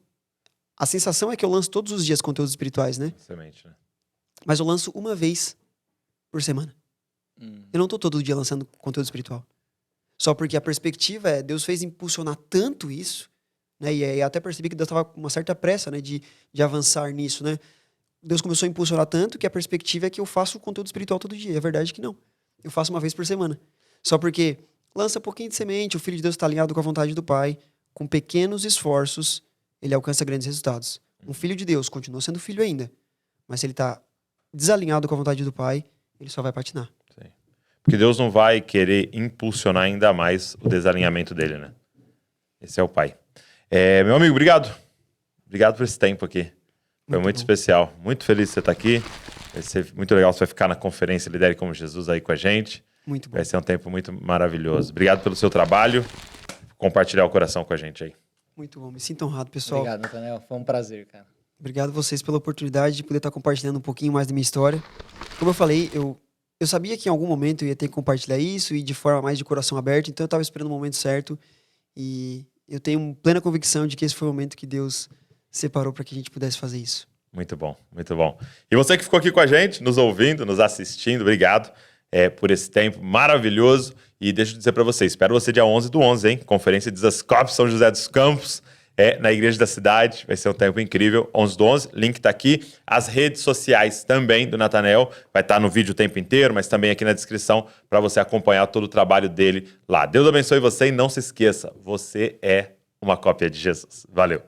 a sensação é que eu lanço todos os dias conteúdos espirituais, né? Semente, né? Mas eu lanço uma vez por semana. Eu não tô todo dia lançando conteúdo espiritual. Só porque a perspectiva é, Deus fez impulsionar tanto isso, né? E aí até percebi que Deus tava com uma certa pressa, né? De avançar nisso, né? Deus começou a impulsionar tanto que a perspectiva é que eu faço conteúdo espiritual todo dia. É verdade que não. Eu faço uma vez por semana. Só porque lança um pouquinho de semente, o Filho de Deus está alinhado com a vontade do Pai, com pequenos esforços, ele alcança grandes resultados. Um filho de Deus continua sendo filho ainda, mas se ele está desalinhado com a vontade do Pai, ele só vai patinar. Sim. Porque Deus não vai querer impulsionar ainda mais o desalinhamento dele, né? Esse é o Pai. Meu amigo, obrigado. Obrigado por esse tempo aqui. Foi muito especial. Muito feliz de você estar aqui. Vai ser muito legal. Você vai ficar na conferência Lidere como Jesus aí com a gente. Muito bom. Vai ser um tempo muito maravilhoso. Obrigado pelo seu trabalho. Compartilhar o coração com a gente aí. Muito bom. Me sinto honrado, pessoal. Obrigado, Natanael. Foi um prazer, cara. Obrigado a vocês pela oportunidade de poder estar compartilhando um pouquinho mais da minha história. Como eu falei, eu sabia que em algum momento eu ia ter que compartilhar isso e de forma mais de coração aberto, então eu estava esperando o momento certo e eu tenho plena convicção de que esse foi o momento que Deus separou para que a gente pudesse fazer isso. Muito bom, muito bom. E você que ficou aqui com a gente, nos ouvindo, nos assistindo, obrigado por esse tempo maravilhoso. E deixa eu dizer para você, espero você dia 11/11, hein? Conferência de Zascope, São José dos Campos, na Igreja da Cidade. Vai ser um tempo incrível, 11/11. Link tá aqui. As redes sociais também do Natanael. Vai estar no vídeo o tempo inteiro, mas também aqui na descrição para você acompanhar todo o trabalho dele lá. Deus abençoe você e não se esqueça, você é uma cópia de Jesus. Valeu!